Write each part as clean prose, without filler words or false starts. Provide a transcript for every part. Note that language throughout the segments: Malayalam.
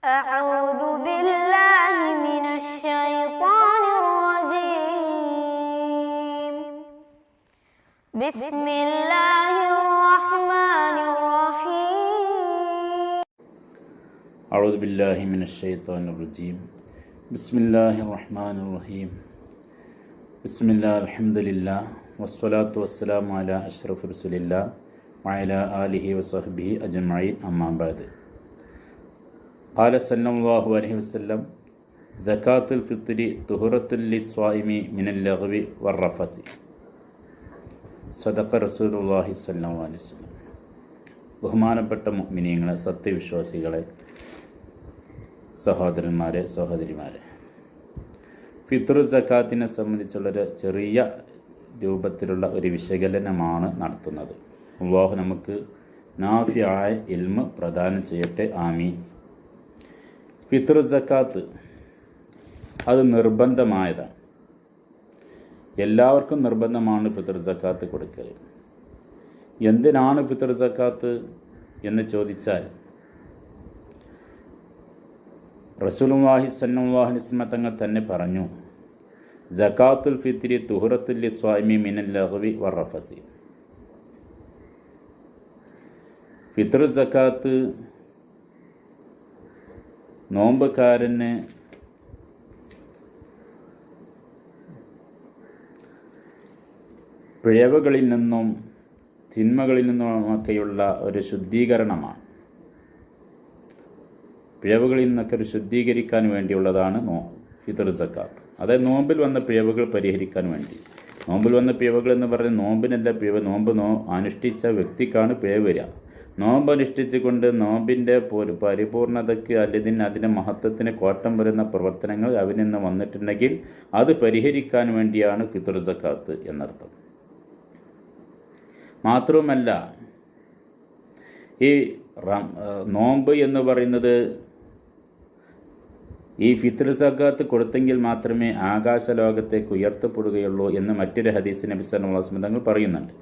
أعوذ بالله من الشيطان الرجيم بسم الله الرحمن الرحيم أعوذ بالله من الشيطان الرجيم بسم الله الرحمن الرحيم بسم الله الحمد لله والصلاة والسلام على أشرف رسول الله وعلى آله وصحبه أجمعين أما بعد قال صلى الله عليه وسلم زكاة الفطر طهرة للصائم من اللغو والرفث صدق رسول الله صلى الله عليه وسلم. ബഹുമാനപ്പെട്ട മുഅ്മിനീങ്ങളെ, സത്യവിശ്വാസികളെ, സഹോദരന്മാരെ, സഹോദരിമാരെ, ഫിത്ർ സക്കാത്തിനെ സംബന്ധിച്ചുള്ളൊരു ചെറിയ രൂപത്തിലുള്ള ഒരു വിശകലനമാണ് നടത്തുന്നത്. അല്ലാഹു നമുക്ക് നാഫിയായ ഇൽമ് പ്രദാനം ചെയ്യട്ടെ, ആമീൻ. ഫിത്ർ സക്കാത്ത് അത് നിർബന്ധമായതാണ്. എല്ലാവർക്കും നിർബന്ധമാണ് ഫിത്ർ സക്കാത്ത് കൊടുക്കൽ. എന്തിനാണ് ഫിത്ർ സക്കാത്ത് എന്ന് ചോദിച്ചാൽ, റസൂലുള്ളാഹി സ്വല്ലല്ലാഹു അലൈഹി വസല്ലം തങ്ങൾ തന്നെ പറഞ്ഞു, സകാത്തുൽ ഫിത്രി തുഹറത്തുൽ ലിസ്വാഇമി മിനൽ ലഗ്വി വറഫസി. ഫിത്ർ സക്കാത്ത് നോമ്പുകാരന് പിഴവുകളിൽ നിന്നും തിന്മകളിൽ നിന്നുമൊക്കെയുള്ള ഒരു ശുദ്ധീകരണമാണ്. പിഴവുകളിൽ നിന്നൊക്കെ ഒരു ശുദ്ധീകരിക്കാൻ വേണ്ടിയുള്ളതാണ് ഫിത്ർ സക്കാത്ത്. അതായത് നോമ്പിൽ വന്ന പിഴവുകൾ പരിഹരിക്കാൻ വേണ്ടി. നോമ്പിൽ വന്ന പിഴവുകൾ എന്ന് പറഞ്ഞാൽ നോമ്പിനല്ല പിഴവ്, നോമ്പ് അനുഷ്ഠിച്ച വ്യക്തിക്കാണ് പിഴവ് വരിക. നോമ്പ് അനുഷ്ഠിച്ചുകൊണ്ട് നോമ്പിൻ്റെ പരിപൂർണതയ്ക്ക് അല്ലെങ്കിൽ അതിൻ്റെ മഹത്വത്തിന് കോട്ടം വരുന്ന പ്രവർത്തനങ്ങൾ അവരിൽ നിന്ന് വന്നിട്ടുണ്ടെങ്കിൽ അത് പരിഹരിക്കാൻ വേണ്ടിയാണ് ഫിത്ർ സക്കാത്ത് എന്നർത്ഥം. മാത്രവുമല്ല, ഈ നോമ്പ് എന്ന് പറയുന്നത് ഈ ഫിത്ർ സക്കാത്ത് കൊടുത്തെങ്കിൽ മാത്രമേ ആകാശലോകത്തേക്ക് ഉയർത്തപ്പെടുകയുള്ളൂ എന്ന് മറ്റൊരു ഹദീസ് നബി സല്ലല്ലാഹു അലൈഹി വസല്ലം തങ്ങൾ പറയുന്നുണ്ട്.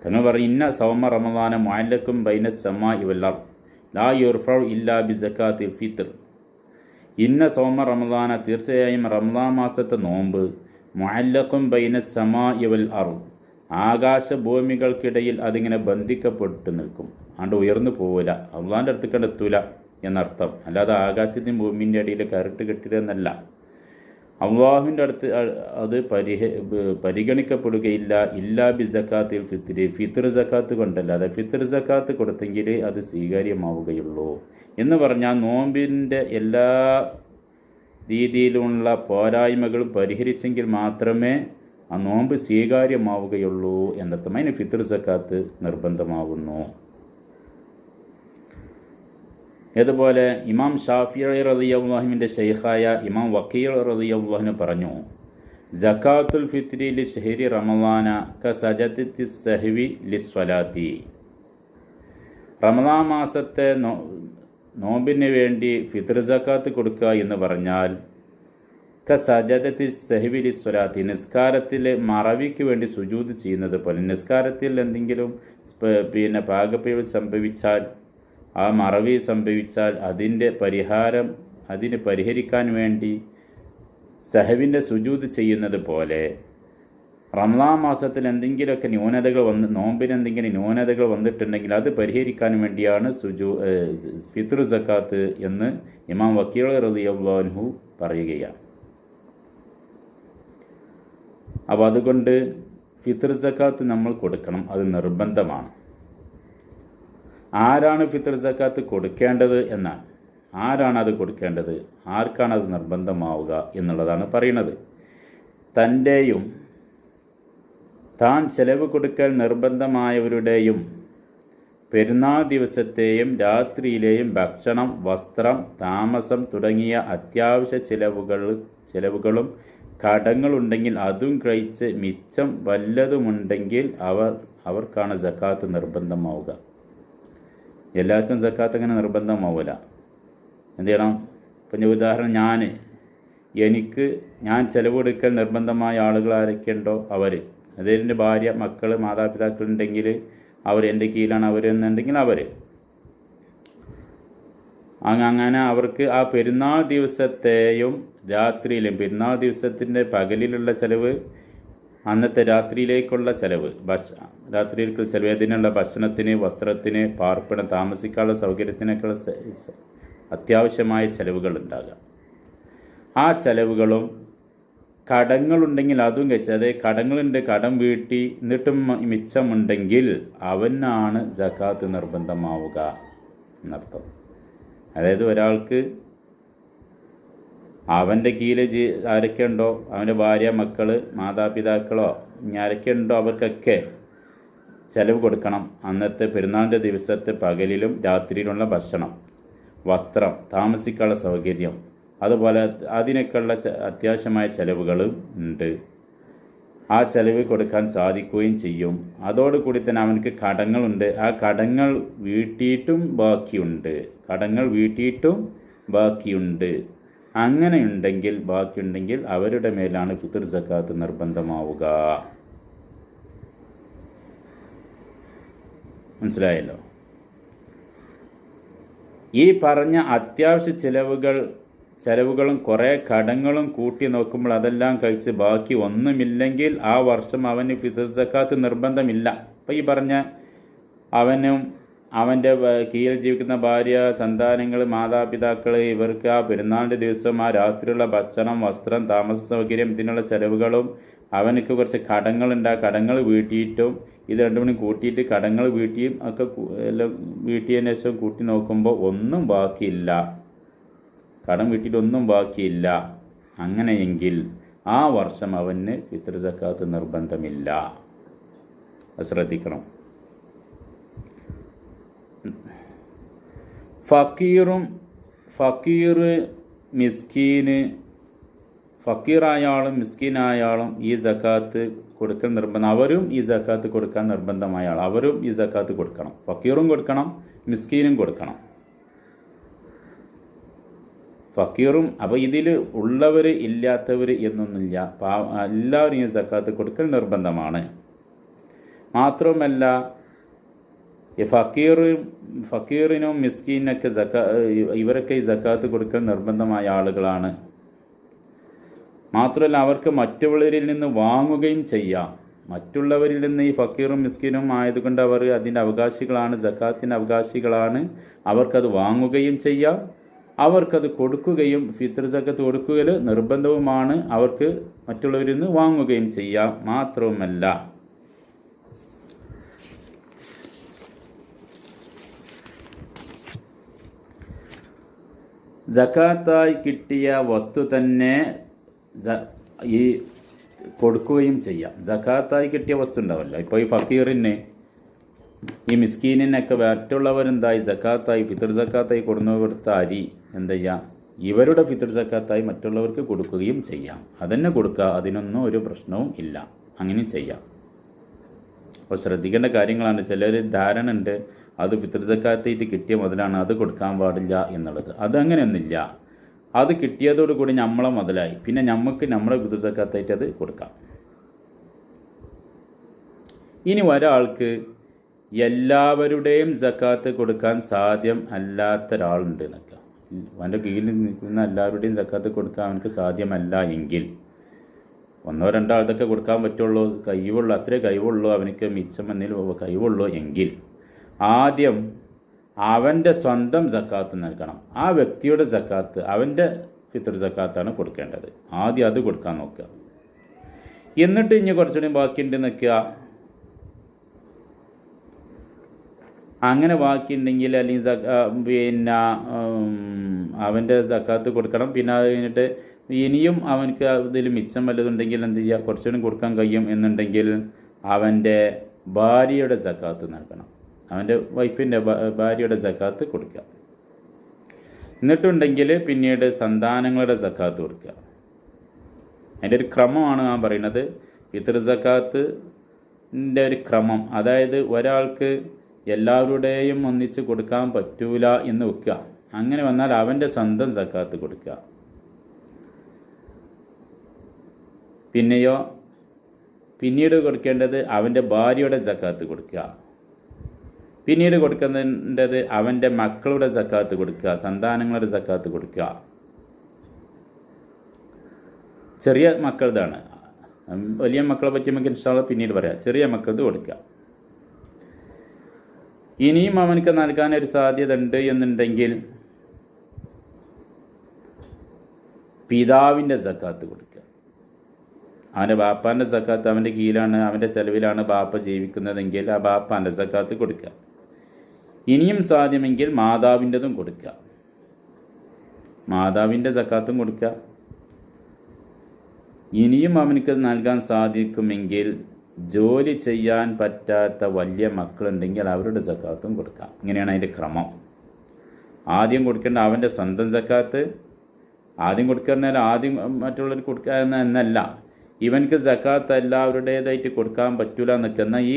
തങ്ങൾ പറയും, ഇന്ന സൗമ റമദാന മുഅല്ലഖും ബൈന സമാഇ വൽ അർദ് ലാ യുർഫഉ ഇല്ലാ ബി സക്കാത്തിൽ ഫിത്ർ. ഇന്ന സൗമ റമദാന, തീർച്ചയായും റമദാൻ മാസത്തെ നോമ്പ്, മുഅല്ലഖും ബൈന സമാഇ വൽ അർദ്, ആകാശഭൂമികൾക്കിടയിൽ അതിങ്ങനെ ബന്ധിക്കപ്പെട്ടു നിൽക്കും, അതുകൊണ്ട് ഉയർന്നു പോവില്ല, അള്ളാൻ്റെ അടുത്തേക്ക് എത്തൂല എന്നർത്ഥം. അല്ലാതെ ആകാശത്തിൻ്റെയും ഭൂമിൻ്റെ ഇടയിൽ കരട്ട് കെട്ടിയതെന്നല്ല. അള്ളാഹുവിൻ്റെ അടുത്ത് അത് പരിഗണിക്കപ്പെടുകയില്ല ഇല്ലാ ബി സക്കാത്തിൽ ഫിത്രി, ഫിത്ർ സക്കാത്ത് കൊണ്ടല്ലാതെ. ഫിത്ർ സക്കാത്ത് കൊടുത്തെങ്കിൽ അത് സ്വീകാര്യമാവുകയുള്ളൂ എന്ന് പറഞ്ഞാൽ നോമ്പിൻ്റെ എല്ലാ രീതിയിലുമുള്ള പോരായ്മകളും പരിഹരിച്ചെങ്കിൽ മാത്രമേ ആ നോമ്പ് സ്വീകാര്യമാവുകയുള്ളൂ എന്നർത്ഥം. അതിന് ഫിത്ർ സക്കാത്ത് നിർബന്ധമാകുന്നു. അതുപോലെ ഇമാം ഷാഫിഈ റളിയല്ലാഹുവിൻ്റെ ശൈഖായ ഇമാം വക്കീൽ റളിയല്ലാഹു പറഞ്ഞു, സക്കാത്തുൽ ഫിത്രി ലി ശഹരി റമളാന കസജദത്തി സഹവി ലിസ്വലാത്തി. റമളാൻ മാസത്തെ നോമ്പിന് വേണ്ടി ഫിത്ർ സക്കാത്ത് കൊടുക്കുക എന്ന് പറഞ്ഞാൽ കസജദത്തി സഹവി ലിസ്വലാത്തി, നിസ്കാരത്തിൽ മറവിക്ക് വേണ്ടി സുജൂദ് ചെയ്യുന്നത് പോലെ. നിസ്കാരത്തിൽ എന്തെങ്കിലും പാകപ്പിഴവ് സംഭവിച്ചാൽ, ആ മറവി സംഭവിച്ചാൽ അതിന് പരിഹരിക്കാൻ വേണ്ടി സഹവിൻ്റെ സുജൂദ് ചെയ്യുന്നത് പോലെ റമളാൻ മാസത്തിൽ എന്തെങ്കിലുമൊക്കെ നോമ്പിന് എന്തെങ്കിലും ന്യൂനതകൾ വന്നിട്ടുണ്ടെങ്കിൽ അത് പരിഹരിക്കാൻ വേണ്ടിയാണ് ഫിത്ർ സക്കാത്ത് എന്ന് ഇമാം വക്കീൽ റളിയല്ലാഹു അൻഹു പറയുകയാണ്. അപ്പോൾ അതുകൊണ്ട് ഫിത്ർ സക്കാത്ത് നമ്മൾ കൊടുക്കണം, അത് നിർബന്ധമാണ്. ആരാണ് ഫിത്ർ സക്കാത്ത് കൊടുക്കേണ്ടത് എന്നാണ്. ആരാണ് അത് കൊടുക്കേണ്ടത്, ആർക്കാണ് അത് നിർബന്ധമാവുക എന്നുള്ളതാണ് പറയുന്നത്. തൻ്റെയും താൻ ചെലവ് കൊടുക്കൽ നിർബന്ധമായവരുടെയും പെരുന്നാൾ ദിവസത്തെയും രാത്രിയിലെയും ഭക്ഷണം, വസ്ത്രം, താമസം തുടങ്ങിയ അത്യാവശ്യ ചെലവുകളും കടങ്ങളുണ്ടെങ്കിൽ അതും കഴിച്ച് മിച്ചം വല്ലതുമുണ്ടെങ്കിൽ അവർക്കാണ് സക്കാത്ത് നിർബന്ധമാവുക. എല്ലാവർക്കും സക്കാത്ത് അങ്ങനെ നിർബന്ധമാവില്ല. എന്ത് ചെയ്യണം? ഇപ്പം ഉദാഹരണം, ഞാൻ ചെലവെടുക്കൽ നിർബന്ധമായ ആളുകൾ ആരൊക്കെയുണ്ടോ അവർ, അതെൻ്റെ ഭാര്യ, മക്കൾ, മാതാപിതാക്കളുണ്ടെങ്കിൽ അവർ എൻ്റെ കീഴിലാണ് അവരെന്നുണ്ടെങ്കിൽ അവർ. അങ്ങനെ അവർക്ക് ആ പെരുന്നാൾ ദിവസത്തെയും രാത്രിയിലും, പെരുന്നാൾ ദിവസത്തിൻ്റെ പകലിലുള്ള ചിലവ്, അന്നത്തെ രാത്രിയിലേക്കുള്ള ചിലവ്, രാത്രിയിലേക്കുള്ള ചിലവ്, അതിനുള്ള ഭക്ഷണത്തിന്, വസ്ത്രത്തിന്, പാർപ്പിടം, താമസിക്കാനുള്ള സൗകര്യത്തിനൊക്കെയുള്ള അത്യാവശ്യമായ ചിലവുകൾ ഉണ്ടാകാം. ആ ചിലവുകളും കടങ്ങളുണ്ടെങ്കിൽ അതും കഴിച്ച്, അതായത് കടങ്ങളുണ്ട്, കടം വീട്ടി എന്നിട്ടും മിച്ചമുണ്ടെങ്കിൽ അവനാണ് സകാത്ത് നിർബന്ധമാവുക എന്നർത്ഥം. അതായത് ഒരാൾക്ക് അവൻ്റെ കീഴിൽ ആരൊക്കെ ഉണ്ടോ, അവൻ്റെ ഭാര്യ, മക്കൾ, മാതാപിതാക്കളോ ഇനി ആരൊക്കെ ഉണ്ടോ അവർക്കൊക്കെ ചിലവ് കൊടുക്കണം. അന്നത്തെ പെരുന്നാളിൻ്റെ ദിവസത്തെ പകലിലും രാത്രിയിലുള്ള ഭക്ഷണം, വസ്ത്രം, താമസിക്കാനുള്ള സൗകര്യം, അതുപോലെ അതിനൊക്കെയുള്ള അത്യാവശ്യമായ ചിലവുകളും ഉണ്ട്. ആ ചിലവ് കൊടുക്കാൻ സാധിക്കുകയും ചെയ്യും. അതോടുകൂടി തന്നെ അവനക്ക് കടങ്ങളുണ്ട്, ആ കടങ്ങൾ വീട്ടിയിട്ടും ബാക്കിയുണ്ട്. ബാക്കിയുണ്ടെങ്കിൽ അവരുടെ മേലാണ് ഫിത്ർ സക്കാത്ത് നിർബന്ധമാവുക. മനസ്സിലായല്ലോ? ഈ പറഞ്ഞ അത്യാവശ്യ ചിലവുകളും കുറേ കടങ്ങളും കൂട്ടി നോക്കുമ്പോൾ അതെല്ലാം കഴിച്ച് ബാക്കി ഒന്നുമില്ലെങ്കിൽ ആ വർഷം അവന് ഫിത്ർ സക്കാത്ത് നിർബന്ധമില്ല. അപ്പം ഈ പറഞ്ഞ അവനും അവൻ്റെ കീഴിൽ ജീവിക്കുന്ന ഭാര്യ, സന്താനങ്ങൾ, മാതാപിതാക്കൾ, ഇവർക്ക് ആ പെരുന്നാളിൻ്റെ ദിവസം ആ രാത്രിയുള്ള ഭക്ഷണം, വസ്ത്രം, താമസ സൗകര്യം, ഇതിനുള്ള ചിലവുകളും, അവനക്ക് കുറച്ച് കടങ്ങളുണ്ട്, ആ കടങ്ങൾ വീട്ടിയിട്ടും ഇത് രണ്ടും കൂടി കൂട്ടിയിട്ട് കടങ്ങൾ വീട്ടിയും ഒക്കെ എല്ലാം വീട്ടിയതിന് ശേഷം കൂട്ടി നോക്കുമ്പോൾ ഒന്നും ബാക്കിയില്ല, കടം വീട്ടിയിട്ട് ഒന്നും ബാക്കിയില്ല. അങ്ങനെയെങ്കിൽ ആ വർഷം അവന് ഫിത്ർ സക്കാത്ത് നിർബന്ധമില്ല. അത് ശ്രദ്ധിക്കണം. ഫക്കീറായാളും മിസ്കീനായാളും ഈ സക്കാത്ത് കൊടുക്കൽ നിർബന്ധം. അവരും ഈ സക്കാത്ത് കൊടുക്കാൻ നിർബന്ധമായ ആൾ, അവരും ഈ സക്കാത്ത് കൊടുക്കണം. ഫക്കീറും കൊടുക്കണം, മിസ്കീനും കൊടുക്കണം. ഫക്കീറും, അപ്പോൾ ഇതിൽ ഉള്ളവർ ഇല്ലാത്തവർ എന്നൊന്നുമില്ല, എല്ലാവരും ഈ സക്കാത്ത് കൊടുക്കൽ നിർബന്ധമാണ്. മാത്രമല്ല ഈ ഫക്കീറിനും മിസ്കീനൊക്കെ ഇവരൊക്കെ ഈ സക്കാത്ത് കൊടുക്കൽ നിർബന്ധമായ ആളുകളാണ്. മാത്രമല്ല അവർക്ക് മറ്റുള്ളവരിൽ നിന്ന് വാങ്ങുകയും ചെയ്യാം. മറ്റുള്ളവരിൽ നിന്ന് ഈ ഫക്കീറും മിസ്കീനും ആയതുകൊണ്ട് അവർ അതിൻ്റെ അവകാശികളാണ്, സക്കാത്തിൻ്റെ അവകാശികളാണ്. അവർക്കത് വാങ്ങുകയും ചെയ്യാം, അവർക്കത് കൊടുക്കുകയും, ഫിത്ർ സക്കാത്ത് കൊടുക്കുകയിൽ നിർബന്ധവുമാണ്. അവർക്ക് മറ്റുള്ളവരിൽ നിന്ന് വാങ്ങുകയും ചെയ്യാം. മാത്രവുമല്ല സക്കാത്തായി കിട്ടിയ വസ്തു തന്നെ ഈ കൊടുക്കുകയും ചെയ്യാം. സക്കാത്തായി കിട്ടിയ വസ്തു ഉണ്ടാവല്ലോ. ഇപ്പോൾ ഈ ഫക്കീറിന്, ഈ മിസ്കീനിനൊക്കെ മറ്റുള്ളവരെന്തായി സക്കാത്തായി, ഫിത്ർ സക്കാത്തായി കൊടുത്ത അരി എന്താ ചെയ്യുക, ഇവരുടെ ഫിത്ർ സക്കാത്തായി മറ്റുള്ളവർക്ക് കൊടുക്കുകയും ചെയ്യാം. അതന്നെ കൊടുക്കുക, അതിനൊന്നും ഒരു പ്രശ്നവും ഇല്ല. അങ്ങനെ ചെയ്യാം. അപ്പോൾ ശ്രദ്ധിക്കേണ്ട കാര്യങ്ങളാണ്. ചിലർ ധാരണ ഉണ്ട് അത് ഫിത്ർ സക്കാത്തായിട്ട് കിട്ടിയ മുതലാണ്, അത് കൊടുക്കാൻ പാടില്ല എന്നുള്ളത്. അതങ്ങനെയൊന്നുമില്ല. അത് കിട്ടിയതോടുകൂടി നമ്മളെ മുതലായി, പിന്നെ നമുക്ക് നമ്മളെ ഫിത്ർ സക്കാത്തായിട്ട് അത് കൊടുക്കാം. ഇനി ഒരാൾക്ക് എല്ലാവരുടെയും സക്കാത്ത് കൊടുക്കാൻ സാധ്യം അല്ലാത്ത ഒരാളുണ്ട് എന്നൊക്കെ, അവൻ്റെ കീഴിൽ നിൽക്കുന്ന എല്ലാവരുടെയും സക്കാത്ത് കൊടുക്കാൻ അവനക്ക് സാധ്യമല്ല എങ്കിൽ, ഒന്നോ രണ്ടോ ആൾക്കൊക്കെ കൊടുക്കാൻ പറ്റുള്ളൂ, അത്രേ കഴിവുള്ളൂ, അവനക്ക് മിച്ചം എന്നതിൽ കഴിവുള്ളൂ എങ്കിൽ ആദ്യം അവൻ്റെ സ്വന്തം സക്കാത്ത് നൽകണം. ആ വ്യക്തിയുടെ സക്കാത്ത്, അവൻ്റെ ഫിത്ർ സക്കാത്താണ് കൊടുക്കേണ്ടത്. ആദ്യം അത് കൊടുക്കാൻ നോക്കുക. എന്നിട്ട് ഇനി കുറച്ചുകൂടി ബാക്കിയുണ്ട് നിൽക്കുക. അങ്ങനെ ബാക്കിയുണ്ടെങ്കിൽ അല്ലെങ്കിൽ പിന്നെ അവൻ്റെ സക്കാത്ത് കൊടുക്കണം. പിന്നെ അത് കഴിഞ്ഞിട്ട് ഇനിയും അവനക്ക് ഇതിൽ മിച്ചം വല്ലതുണ്ടെങ്കിൽ എന്ത് ചെയ്യുക, കുറച്ചുകൂടി കൊടുക്കാൻ കഴിയും എന്നുണ്ടെങ്കിൽ അവൻ്റെ ഭാര്യയുടെ സക്കാത്ത് നൽകണം. അവൻ്റെ വൈഫിൻ്റെ ഭാര്യയുടെ സക്കാത്ത് കൊടുക്കുക. എന്നിട്ടുണ്ടെങ്കിൽ പിന്നീട് സന്താനങ്ങളുടെ സക്കാത്ത് കൊടുക്കുക. അതിൻ്റെ ഒരു ക്രമമാണ് ഞാൻ പറയുന്നത്, ഫിത്ർ സക്കാത്തിൻ്റെ ഒരു ക്രമം. അതായത് ഒരാൾക്ക് എല്ലാവരുടെയും ഒന്നിച്ച് കൊടുക്കാൻ പറ്റൂല എന്ന് വെക്കുക. അങ്ങനെ വന്നാൽ അവൻ്റെ സ്വന്തം സക്കാത്ത് കൊടുക്കുക. പിന്നീട് കൊടുക്കേണ്ടത് അവൻ്റെ ഭാര്യയുടെ സക്കാത്ത് കൊടുക്കുക. പിന്നീട് കൊടുക്കേണ്ടത് അവൻ്റെ മക്കളുടെ സക്കാത്ത് കൊടുക്കുക, സന്താനങ്ങളുടെ സക്കാത്ത് കൊടുക്കുക. ചെറിയ മക്കളതാണ്. വലിയ മക്കളെ പറ്റി നമുക്ക് ഇൻഷാ അല്ലാഹ് പിന്നീട് പറയാം. ചെറിയ മക്കൾക്ക് കൊടുക്കുക. ഇനിയും അവനക്ക് നൽകാനൊരു സാധ്യത ഉണ്ട് എന്നുണ്ടെങ്കിൽ പിതാവിൻ്റെ സക്കാത്ത് കൊടുക്കുക. അവൻ്റെ ബാപ്പാൻ്റെ സക്കാത്ത് അവൻ്റെ കീഴിലാണ്, അവൻ്റെ ചെലവിലാണ് ബാപ്പ ജീവിക്കുന്നതെങ്കിൽ ആ ബാപ്പാൻ്റെ സക്കാത്ത് കൊടുക്കുക. ഇനിയും സാധ്യമെങ്കിൽ മാതാവിൻ്റെതും കൊടുക്കുക. മാതാവിൻ്റെ സക്കാത്തും കൊടുക്കുക. ഇനിയും അവനക്ക് നൽകാൻ സാധിക്കുമെങ്കിൽ ജോലി ചെയ്യാൻ പറ്റാത്ത വലിയ മക്കളുണ്ടെങ്കിൽ അവരുടെ സക്കാത്തും കൊടുക്കാം. ഇങ്ങനെയാണ് അതിൻ്റെ ക്രമം. ആദ്യം കൊടുക്കേണ്ട അവൻ്റെ സ്വന്തം സക്കാത്ത്. ആദ്യം കൊടുക്കുന്നതിനാൽ ആദ്യം മറ്റുള്ളവർ കൊടുക്കുക എന്നല്ല, ഇവനക്ക് സക്കാത്ത് എല്ലാവരുടേതായിട്ട് കൊടുക്കാൻ പറ്റൂല എന്നൊക്കെ. എന്നാൽ ഈ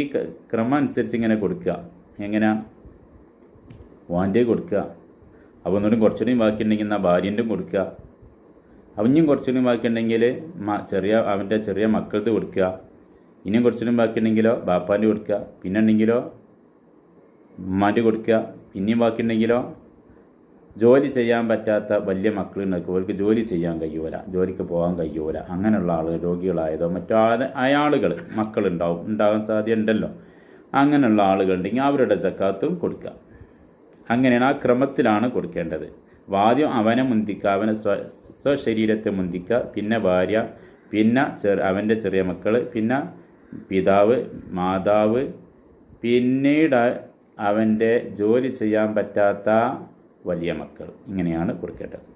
ക്രമം അനുസരിച്ച് ഇങ്ങനെ കൊടുക്കുക. എങ്ങനെയാ? വാൻ്റെ കൊടുക്കുക. അപ്പോൾ ഒന്നുകൂടി കുറച്ചുകൂടി ബാക്കിയുണ്ടെങ്കിൽ എന്നാൽ ഭാര്യൻ്റെ കൊടുക്കുക. അവനും കുറച്ചുകൂടി ബാക്കിയുണ്ടെങ്കിൽ അവൻ്റെ ചെറിയ മക്കൾക്ക് കൊടുക്കുക. ഇനിയും കുറച്ചുകൂടി ബാക്കിയുണ്ടെങ്കിലോ ബാപ്പാൻ്റെ കൊടുക്കുക. പിന്നെ ഉണ്ടെങ്കിലോ ഉമ്മാൻ്റെ കൊടുക്കുക. പിന്നെയും ബാക്കിയുണ്ടെങ്കിലോ ജോലി ചെയ്യാൻ പറ്റാത്ത വലിയ മക്കളുണ്ടാക്കും, അവർക്ക് ജോലി ചെയ്യാൻ കഴിയൂല, ജോലിക്ക് പോകാൻ കഴിയൂല, അങ്ങനെയുള്ള ആളുകൾ, രോഗികളായതോ മറ്റോ അയാളുകൾ ഉണ്ടാകാൻ സാധ്യത ഉണ്ടല്ലോ, അങ്ങനെയുള്ള ആളുകളുണ്ടെങ്കിൽ അവരുടെ സക്കാത്തും കൊടുക്കുക. അങ്ങനെയാണ് ആ ക്രമത്തിലാണ് കൊടുക്കേണ്ടത്. ആദ്യം അവനെ മുന്തിക്കുക, അവനെ സ്വശരീരത്തെ മുന്തിക്കുക, പിന്നെ ഭാര്യ, പിന്നെ അവൻ്റെ ചെറിയ മക്കൾ, പിന്നെ പിതാവ്, മാതാവ്, പിന്നീട് അവൻ്റെ ജോലി ചെയ്യാൻ പറ്റാത്ത വലിയ മക്കൾ. ഇങ്ങനെയാണ് കൊടുക്കേണ്ടത്.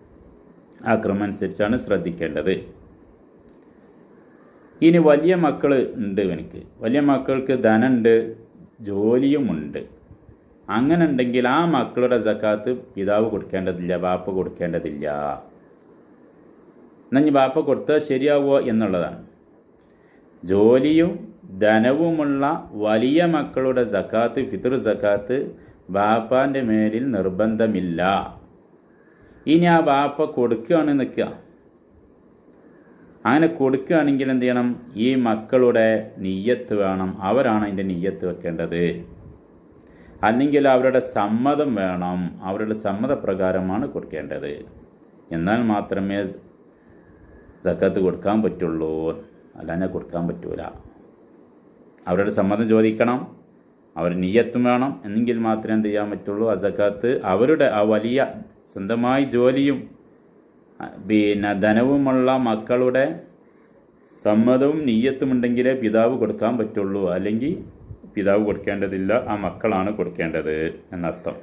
ആ ക്രമം അനുസരിച്ചാണ് ശ്രദ്ധിക്കേണ്ടത്. ഇനി വലിയ മക്കൾ ഉണ്ട്, ഇവനിക്ക് വലിയ മക്കൾക്ക് ധനമുണ്ട്, ജോലിയുമുണ്ട്. അങ്ങനെ ഉണ്ടെങ്കിൽ ആ മക്കളുടെ സക്കാത്ത് പിതാവ് കൊടുക്കേണ്ടതില്ല, ബാപ്പ കൊടുക്കേണ്ടതില്ല. എന്നാൽ ബാപ്പ കൊടുത്താൽ ശരിയാവുമോ എന്നുള്ളതാണ്. ജോലിയും ധനവുമുള്ള വലിയ മക്കളുടെ സക്കാത്ത്, ഫിത്ർ സക്കാത്ത് ബാപ്പാൻ്റെ മേലിൽ നിർബന്ധമില്ല. ഇനി ആ ബാപ്പ കൊടുക്കുകയാണ് നിൽക്കുക. അങ്ങനെ കൊടുക്കുകയാണെങ്കിൽ എന്ത് ചെയ്യണം? ഈ മക്കളുടെ നിയ്യത്ത് വേണം, അവരാണ് അതിൻ്റെ നിയ്യത്ത് വെക്കേണ്ടത്. അല്ലെങ്കിൽ അവരുടെ സമ്മതം വേണം, അവരുടെ സമ്മതപ്രകാരമാണ് കൊടുക്കേണ്ടത്. എന്നാൽ മാത്രമേ സക്കാത്ത് കൊടുക്കാൻ പറ്റുള്ളൂ, അല്ലാതെ കൊടുക്കാൻ പറ്റൂല. അവരുടെ സമ്മതം ചോദിക്കണം, അവർ നിയ്യത്തും വേണം, എന്നെങ്കിൽ മാത്രമേ എന്ത് ചെയ്യാൻ പറ്റുള്ളൂ. ആ സക്കാത്ത് അവരുടെ ആ വലിയ സ്വന്തമായി ജോലിയും പിന്നെ ധനവുമുള്ള മക്കളുടെ സമ്മതവും നിയ്യത്തും ഉണ്ടെങ്കിലേ പിതാവ് കൊടുക്കാൻ പറ്റുള്ളൂ. അല്ലെങ്കിൽ പിതാവ് കൊടുക്കേണ്ടതില്ല, ആ മക്കളാണ് കൊടുക്കേണ്ടത് എന്നർത്ഥം.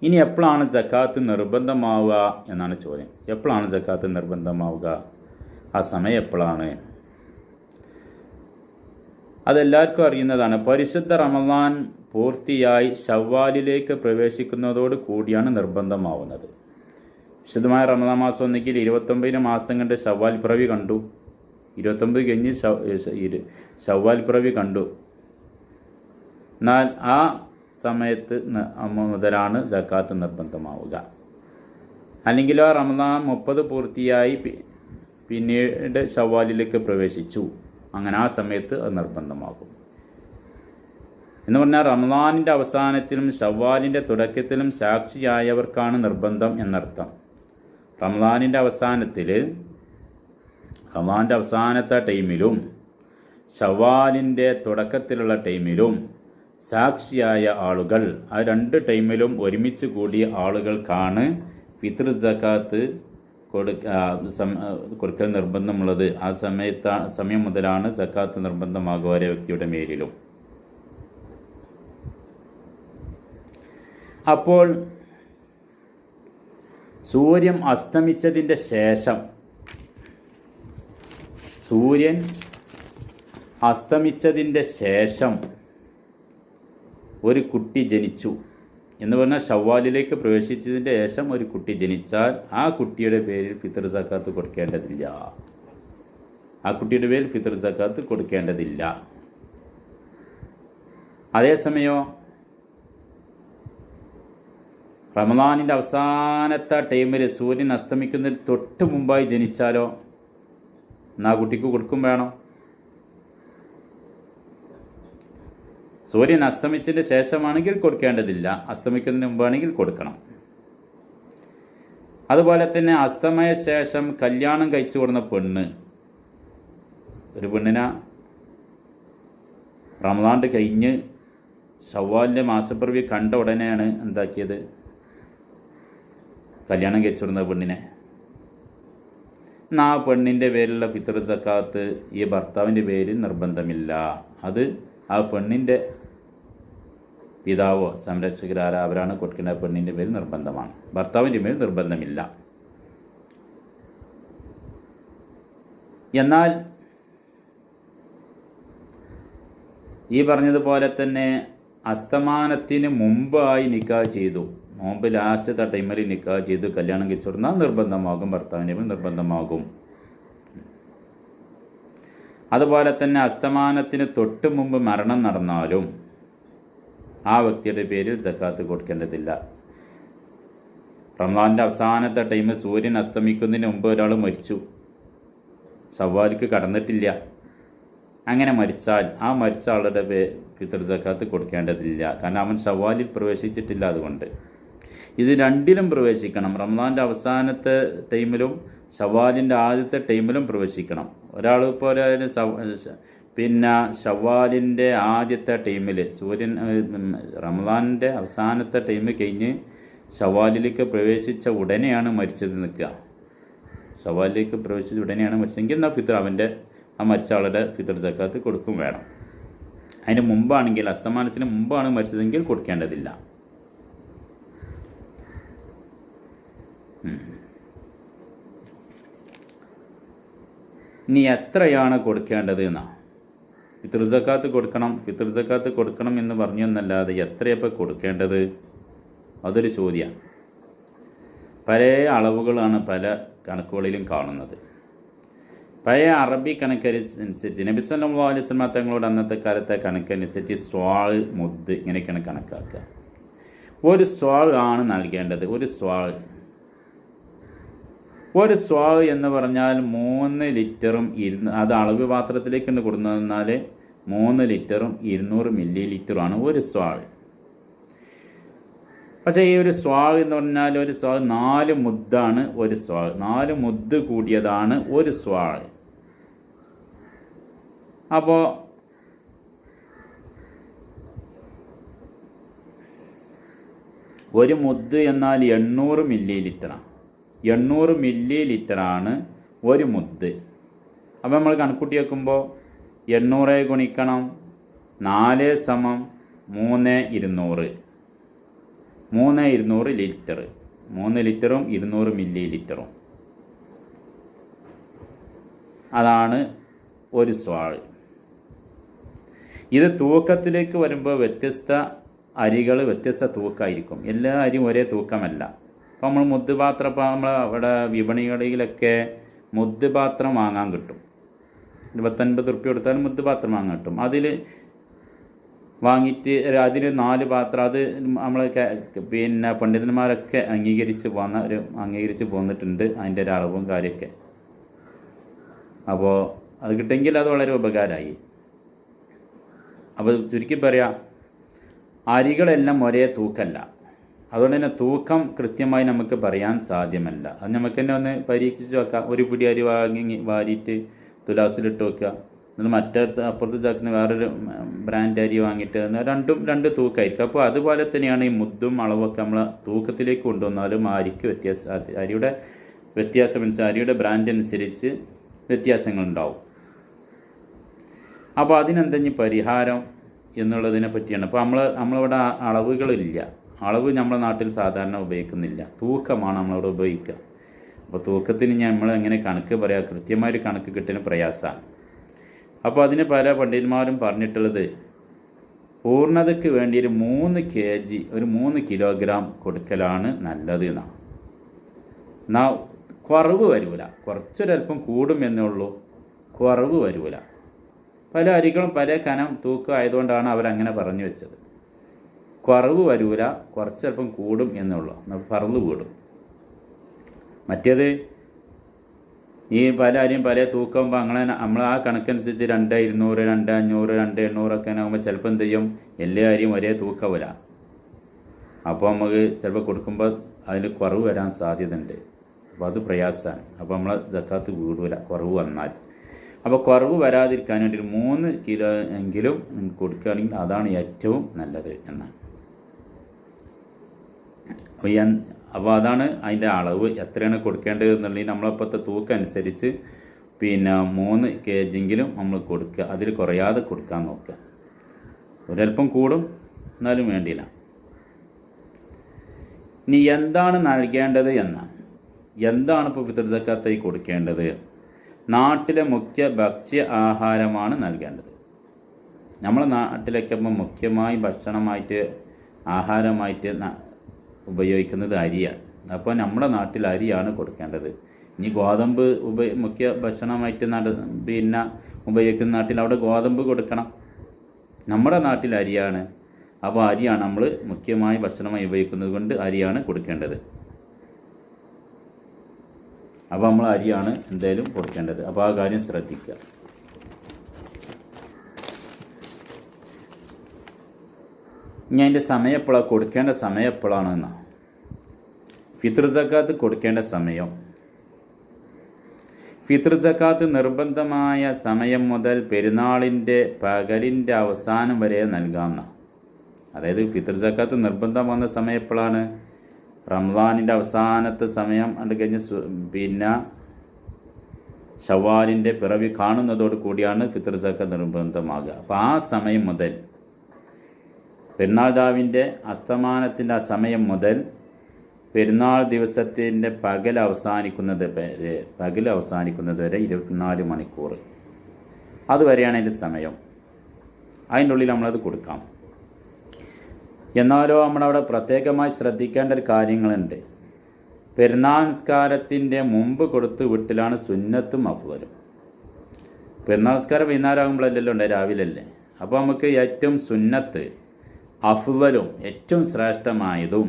ഇനി എപ്പോഴാണ് സക്കാത്ത് നിർബന്ധമാവുക എന്നാണ് ചോദ്യം. എപ്പോഴാണ് സക്കാത്ത് നിർബന്ധമാവുക? ആ സമയം എപ്പോഴാണ്? അതെല്ലാവർക്കും അറിയുന്നതാണ്. പരിശുദ്ധ റമദാൻ പൂർത്തിയായി ശവ്വാലിലേക്ക് പ്രവേശിക്കുന്നതോട് കൂടിയാണ് നിർബന്ധമാവുന്നത്. വിശുദ്ധമായ റമദാൻ മാസം ഒന്നെങ്കിൽ 29 മാസം കണ്ട് ശവ്വാൽ പിറവി കണ്ടു, 29 കഴിഞ്ഞ് ശവ്വാൽ പിറവി കണ്ടു. എന്നാൽ ആ സമയത്ത് മുതലാണ് സക്കാത്ത് നിർബന്ധമാവുക. അല്ലെങ്കിലോ റമദാൻ 30 പൂർത്തിയായി പിന്നീട് ശവ്വാലിലേക്ക് പ്രവേശിച്ചു, അങ്ങനെ ആ സമയത്ത് അത് നിർബന്ധമാകും. എന്ന് പറഞ്ഞാൽ റമദാനിൻ്റെ അവസാനത്തിലും ശവ്വാലിൻ്റെ തുടക്കത്തിലും സാക്ഷിയായവർക്കാണ് നിർബന്ധം എന്നർത്ഥം. റമദാനിൻ്റെ അവസാനത്തെ ടൈമിലും ശവ്വാലിൻ്റെ തുടക്കത്തിലുള്ള ടൈമിലും സാക്ഷിയായ ആളുകൾ, ആ 2 ടൈമിലും ഒരുമിച്ച് കൂടിയ ആളുകൾക്കാണ് ഫിത്ർ സക്കാത്ത് കൊടുക്കൽ നിർബന്ധമുള്ളത്. ആ സമയം മുതലാണ് സക്കാത്ത് നിർബന്ധമാകുക ഓരോ വ്യക്തിയുടെ മേലിലും. അപ്പോൾ സൂര്യൻ അസ്തമിച്ചതിൻ്റെ ശേഷം ഒരു കുട്ടി ജനിച്ചു എന്ന് പറഞ്ഞാൽ ശവ്വാലിലേക്ക് പ്രവേശിച്ചതിൻ്റെ ശേഷം ഒരു കുട്ടി ജനിച്ചാൽ ആ കുട്ടിയുടെ പേരിൽ ഫിത്ർ സക്കാത്ത് കൊടുക്കേണ്ടതില്ല. അതേസമയം റമദാനിൻ്റെ അവസാനത്തെ ടൈമിൽ സൂര്യൻ അസ്തമിക്കുന്നതിന് തൊട്ട് മുമ്പായി ജനിച്ചാലോ എന്നാൽ കുട്ടിക്ക് കൊടുക്കും വേണം. സൂര്യൻ അസ്തമിച്ചതിന് ശേഷമാണെങ്കിൽ കൊടുക്കേണ്ടതില്ല, അസ്തമിക്കുന്നതിന് മുമ്പാണെങ്കിൽ കൊടുക്കണം. അതുപോലെ തന്നെ അസ്തമയ ശേഷം കല്യാണം കഴിച്ചു കൊടുന്ന പെണ്ണ്, ഒരു പെണ്ണിനെ റമദാൻ കഴിഞ്ഞ് ശവ്വാലിൻ്റെ മാസപ്പിറവി കണ്ട ഉടനെയാണ് എന്താക്കിയത്, കല്യാണം കഴിച്ചു കൊടുന്ന പെണ്ണിനെ. ആ പെണ്ണിൻ്റെ പേരിലുള്ള ഫിത്ർ സക്കാത്ത് ഈ ഭർത്താവിൻ്റെ പേരിൽ നിർബന്ധമില്ല. അത് ആ പെണ്ണിൻ്റെ പിതാവോ സംരക്ഷകരാരോ അവരാണ് കൊടുക്കേണ്ട. പെണ്ണിൻ്റെ പേരിൽ നിർബന്ധമാണ്, ഭർത്താവിൻ്റെ പേരിൽ നിർബന്ധമില്ല. എന്നാൽ ഈ പറഞ്ഞതുപോലെ തന്നെ അസ്തമാനത്തിന് മുമ്പായി നിക്കാഹ് ചെയ്തു, നോമ്പ് ലാസ്റ്റത്തെ ടൈമിൽ നിക്കാഹ് ചെയ്തു കല്യാണം കഴിച്ചു കൊടുത്താൽ നിർബന്ധമാകും, ഭർത്താവിൻ്റെ പേരിൽ നിർബന്ധമാകും. അതുപോലെ തന്നെ അസ്തമാനത്തിന് തൊട്ട് മുമ്പ് മരണം നടന്നാലും ആ വ്യക്തിയുടെ പേരിൽ സക്കാത്ത് കൊടുക്കേണ്ടതില്ല. റമദാനിൻ്റെ അവസാനത്തെ ടൈമിൽ സൂര്യൻ അസ്തമിക്കുന്നതിന് മുമ്പ് ഒരാൾ മരിച്ചു, ശവ്വാലിക്ക് കടന്നിട്ടില്ല. അങ്ങനെ മരിച്ചാൽ ആ മരിച്ച ആളുടെ ഫിത്ർ സക്കാത്ത് കൊടുക്കേണ്ടതില്ല. കാരണം അവൻ ശവ്വാലിൽ പ്രവേശിച്ചിട്ടില്ല. അതുകൊണ്ട് ഇത് രണ്ടിലും പ്രവേശിക്കണം. റമദാൻ്റെ അവസാനത്തെ ടൈമിലും ശവ്വാലിൻ്റെ ആദ്യത്തെ ടൈമിലും പ്രവേശിക്കണം. ഒരാൾ പോലെ പിന്നെ ശവ്വാലിൻ്റെ ആദ്യത്തെ ടൈമിൽ സൂര്യൻ റമദാനിൻ്റെ അവസാനത്തെ ടൈം കഴിഞ്ഞ് ശവ്വാലിലേക്ക് പ്രവേശിച്ച ഉടനെയാണ് മരിച്ചത് നിൽക്കുക. ശവ്വാലിലേക്ക് പ്രവേശിച്ച ഉടനെയാണ് മരിച്ചതെങ്കിൽ എന്നാൽ ഫിത്ർ അവൻ്റെ ആ മരിച്ച ആളുടെ ഫിത്ർ സക്കാത്ത് കൊടുക്കും വേണം. അതിന് മുമ്പാണെങ്കിൽ അസ്തമാനത്തിന് മുമ്പാണ് മരിച്ചതെങ്കിൽ കൊടുക്കേണ്ടതില്ല. ഇനി എത്രയാണ് കൊടുക്കേണ്ടത് എന്നാണ്. ഫിത്ർ സക്കാത്ത് കൊടുക്കണം, ഫിത്ർ സക്കാത്ത് കൊടുക്കണം എന്ന് പറഞ്ഞു എന്നല്ലാതെ എത്രയപ്പോൾ കൊടുക്കേണ്ടത്, അതൊരു ചോദ്യമാണ്. പല അളവുകളാണ് പല കണക്കുകളിലും കാണുന്നത്. പഴയ അറബി കണക്കനുസരിച്ച് നബി സല്ലല്ലാഹു അലൈഹി വസല്ലം തങ്ങളോട് അന്നത്തെ കാലത്തെ കണക്കനുസരിച്ച് സ്വാൾ മുദ് ഇങ്ങനെയൊക്കെയാണ് കണക്കാക്കുക. ഒരു സ്വാൾ ആണ് നൽകേണ്ടത്. ഒരു സ്വാൾ എന്ന് പറഞ്ഞാൽ 3 ലിറ്ററും അത് അളവ് പാത്രത്തിലേക്ക് കൊടുക്കുന്നതെന്നാൽ 3 ലിറ്ററും 200 മില്ലി ലിറ്ററുമാണ് ഒരു സ്വാൾ. പക്ഷേ ഈ ഒരു സ്വാൾ എന്ന് പറഞ്ഞാൽ ഒരു സ്വാൾ 4 മുദ്ദാണ്. ഒരു സ്വാൾ 4 മുദ്ദ് കൂടിയതാണ് ഒരു സ്വാൾ. അപ്പോൾ ഒരു മുദ്ദ് എന്നാൽ 800 മില്ലി ലിറ്ററാണ്. 800 മില്ലി ലിറ്ററാണ് ഒരു മുദ്ദ്. അപ്പോൾ നമ്മൾ കണക്കൂട്ടി വെക്കുമ്പോൾ 800 ഗുണിക്കണം 4 സമം 3200. 3200 ലിറ്റർ. 3 ലിറ്ററും 200 മില്ലി ലിറ്ററും അതാണ് ഒരു സ്വാൾ. ഇത് തൂക്കത്തിലേക്ക് വരുമ്പോൾ വ്യത്യസ്ത അരികൾ വ്യത്യസ്ത തൂക്കമായിരിക്കും. എല്ലാ അരിയും ഒരേ തൂക്കമല്ല. അപ്പോൾ നമ്മൾ മുദ്ദുപാത്രം, ഇപ്പോൾ നമ്മൾ അവിടെ വിപണികളിലൊക്കെ മുദ്ദുപാത്രം വാങ്ങാൻ കിട്ടും. 25 റുപ്യ കൊടുത്താൽ മുദ്ദുപാത്രം വാങ്ങാൻ കിട്ടും. അതിൽ വാങ്ങിയിട്ട് അതിന് 4 പാത്രം, അത് നമ്മൾ പിന്നെ പണ്ഡിതന്മാരൊക്കെ അംഗീകരിച്ച് പോന്നിട്ടുണ്ട് അതിൻ്റെ ഒരു അളവും കാര്യമൊക്കെ. അപ്പോൾ അത് കിട്ടുമെങ്കിൽ അത് വളരെ ഉപകാരമായി. അപ്പോൾ ചുരുക്കി പറയാം, അരികളെല്ലാം ഒരേ തൂക്കമല്ല. അതുകൊണ്ട് തന്നെ തൂക്കം കൃത്യമായി നമുക്ക് പറയാൻ സാധ്യമല്ല. അത് നമുക്ക് തന്നെ ഒന്ന് പരീക്ഷിച്ച് വെക്കാം. ഒരു പിടി അരി വാരിയിട്ട് തുലാസിലിട്ട് വെക്കുക. എന്നിട്ട് മറ്റടുത്ത് അപ്പുറത്ത് ചാക്കുന്ന വേറൊരു ബ്രാൻഡ് അരി വാങ്ങിയിട്ട് രണ്ടും 2 തൂക്കമായിരിക്കും. അപ്പോൾ അതുപോലെ തന്നെയാണ് ഈ മുദ്ദും അളവൊക്കെ നമ്മൾ തൂക്കത്തിലേക്ക് കൊണ്ടുവന്നാലും അരിക്ക് അരിയുടെ അരിയുടെ ബ്രാൻഡ് അനുസരിച്ച് വ്യത്യാസങ്ങളുണ്ടാവും. അപ്പോൾ അതിനെന്തെങ്കിലും പരിഹാരം എന്നുള്ളതിനെ പറ്റിയാണ്. അപ്പോൾ നമ്മളിവിടെ അളവുകളില്ല. അളവ് നമ്മുടെ നാട്ടിൽ സാധാരണ ഉപയോഗിക്കുന്നില്ല. തൂക്കമാണ് നമ്മളിവിടെ ഉപയോഗിക്കുക. അപ്പോൾ തൂക്കത്തിന് നമ്മൾ എങ്ങനെ കണക്ക് പറയാം, കൃത്യമായൊരു കണക്ക് കിട്ടുന്ന പ്രയാസമാണ്. അപ്പോൾ അതിന് പല പണ്ഡിതന്മാരും പറഞ്ഞിട്ടുള്ളത് പൂർണ്ണതയ്ക്ക് വേണ്ടി ഒരു 3 കിലോഗ്രാം കൊടുക്കലാണ് നല്ലത് എന്നാണ്. എന്നാൽ കുറവ് വരില്ല, കുറച്ചൊരൽപ്പം കൂടും എന്നേ ഉള്ളൂ, കുറവ് വരില്ല. പല അരികളും പല കനം തൂക്കം ആയതുകൊണ്ടാണ് അവരങ്ങനെ പറഞ്ഞു വെച്ചത്. കുറവ് വരില്ല, കുറച്ചൽപ്പം കൂടും എന്നുള്ളൂ, ഫർള് കൂടും. മറ്റേത് ഈ പല അരിയും പല തൂക്കുമ്പോൾ അങ്ങനെ നമ്മൾ ആ കണക്കനുസരിച്ച് 2200, 2500, 2800 ഒക്കെ ആകുമ്പോൾ ചിലപ്പോൾ എന്ത് ചെയ്യും, എല്ലാ അരിയും ഒരേ തൂക്കമില്ല. അപ്പോൾ നമുക്ക് ചിലപ്പോൾ കൊടുക്കുമ്പോൾ അതിന് കുറവ് വരാൻ സാധ്യതയുണ്ട്. അപ്പോൾ അത് പ്രയാസമാണ്. അപ്പോൾ നമ്മൾ സക്കാത്ത് വീടൂല കുറവ് വന്നാൽ. അപ്പോൾ കുറവ് വരാതിരിക്കാൻ വേണ്ടി 3 കിലോ എങ്കിലും കൊടുക്കുകയാണെങ്കിൽ അതാണ് ഏറ്റവും നല്ലത് എന്നാണ്. അപ്പോൾ അതാണ് അതിൻ്റെ അളവ്, എത്രയാണ് കൊടുക്കേണ്ടത് എന്നുണ്ടെങ്കിൽ നമ്മളിപ്പോഴത്തെ തൂക്കം അനുസരിച്ച് 3 kg എങ്കിലും നമ്മൾ കൊടുക്കുക. അതിൽ കുറയാതെ കൊടുക്കാൻ നോക്കുക. ഒരല്പം കൂടും എന്നാലും വേണ്ടിയില്ല. ഇനി എന്താണ് നൽകേണ്ടത് എന്നാണ്. എന്താണ് ഇപ്പോൾ ഫിത്ർ സക്കാത്തായി കൊടുക്കേണ്ടത്? നാട്ടിലെ മുഖ്യ ഭക്ഷ്യ ആഹാരമാണ് നൽകേണ്ടത്. നമ്മളെ നാട്ടിലൊക്കെ ഇപ്പോൾ മുഖ്യമായി ഭക്ഷണമായിട്ട് ആഹാരമായിട്ട് ഉപയോഗിക്കുന്നത് അരിയാണ്. അപ്പോൾ നമ്മുടെ നാട്ടിൽ അരിയാണ് കൊടുക്കേണ്ടത്. ഇനി ഗോതമ്പ് മുഖ്യ ഭക്ഷണമായിട്ട് ഉപയോഗിക്കുന്ന നാട്ടിൽ അവിടെ ഗോതമ്പ് കൊടുക്കണം. നമ്മുടെ നാട്ടിൽ അരിയാണ്. അപ്പോൾ അരിയാണ് നമ്മൾ മുഖ്യമായി ഭക്ഷണമായി ഉപയോഗിക്കുന്നത് കൊണ്ട് അരിയാണ് കൊടുക്കേണ്ടത്. അപ്പോൾ നമ്മൾ അരിയാണ് എന്തായാലും കൊടുക്കേണ്ടത്. അപ്പോൾ ആ കാര്യം ശ്രദ്ധിക്കുക. ഇനി അതിൻ്റെ സമയം എപ്പോഴാണ് കൊടുക്കേണ്ട സമയം എപ്പോഴാണെന്നാണ്. ഫിത്ർ സക്കാത്ത് കൊടുക്കേണ്ട സമയം, ഫിത്ർ സക്കാത്ത് നിർബന്ധമായ സമയം മുതൽ പെരുന്നാളിൻ്റെ പകലിൻ്റെ അവസാനം വരെ നൽകാവുന്ന. അതായത് ഫിത്ർ സക്കാത്ത് നിർബന്ധമാകുന്ന സമയം എപ്പോഴാണ്? റംസാനിൻ്റെ അവസാനത്തെ സമയം അത് കഴിഞ്ഞ് ഷവ്വാലിൻ്റെ പിറവി കാണുന്നതോട് കൂടിയാണ് ഫിത്ർ സക്കാത്ത് നിർബന്ധമാകുക. അപ്പോൾ ആ സമയം മുതൽ പെരുന്നാൾ രാവിൻ്റെ അസ്തമാനത്തിൻ്റെ ആ സമയം മുതൽ പെരുന്നാൾ ദിവസത്തിൻ്റെ പകൽ അവസാനിക്കുന്നത് വരെ 24 മണിക്കൂർ അതുവരെയാണ് അതിൻ്റെ സമയം. അതിൻ്റെ ഉള്ളിൽ നമ്മളത് കൊടുക്കാം. എന്നാലോ നമ്മളവിടെ പ്രത്യേകമായി ശ്രദ്ധിക്കേണ്ട ഒരു കാര്യങ്ങളുണ്ട്. പെരുന്നാൾ നിസ്കാരത്തിൻ്റെ മുമ്പ് കൊടുത്ത് വിട്ടിലാണ് സുന്നത്തും അഫ്ളലും. പെരുന്നാൾ നിസ്കാരം വൈകുന്നേരം ആകുമ്പോഴല്ലല്ലോ ഉണ്ട്, രാവിലല്ലേ. അപ്പോൾ നമുക്ക് ഏറ്റവും സുന്നത്ത് അഫ്ളലും ഏറ്റവും ശ്രേഷ്ഠമായതും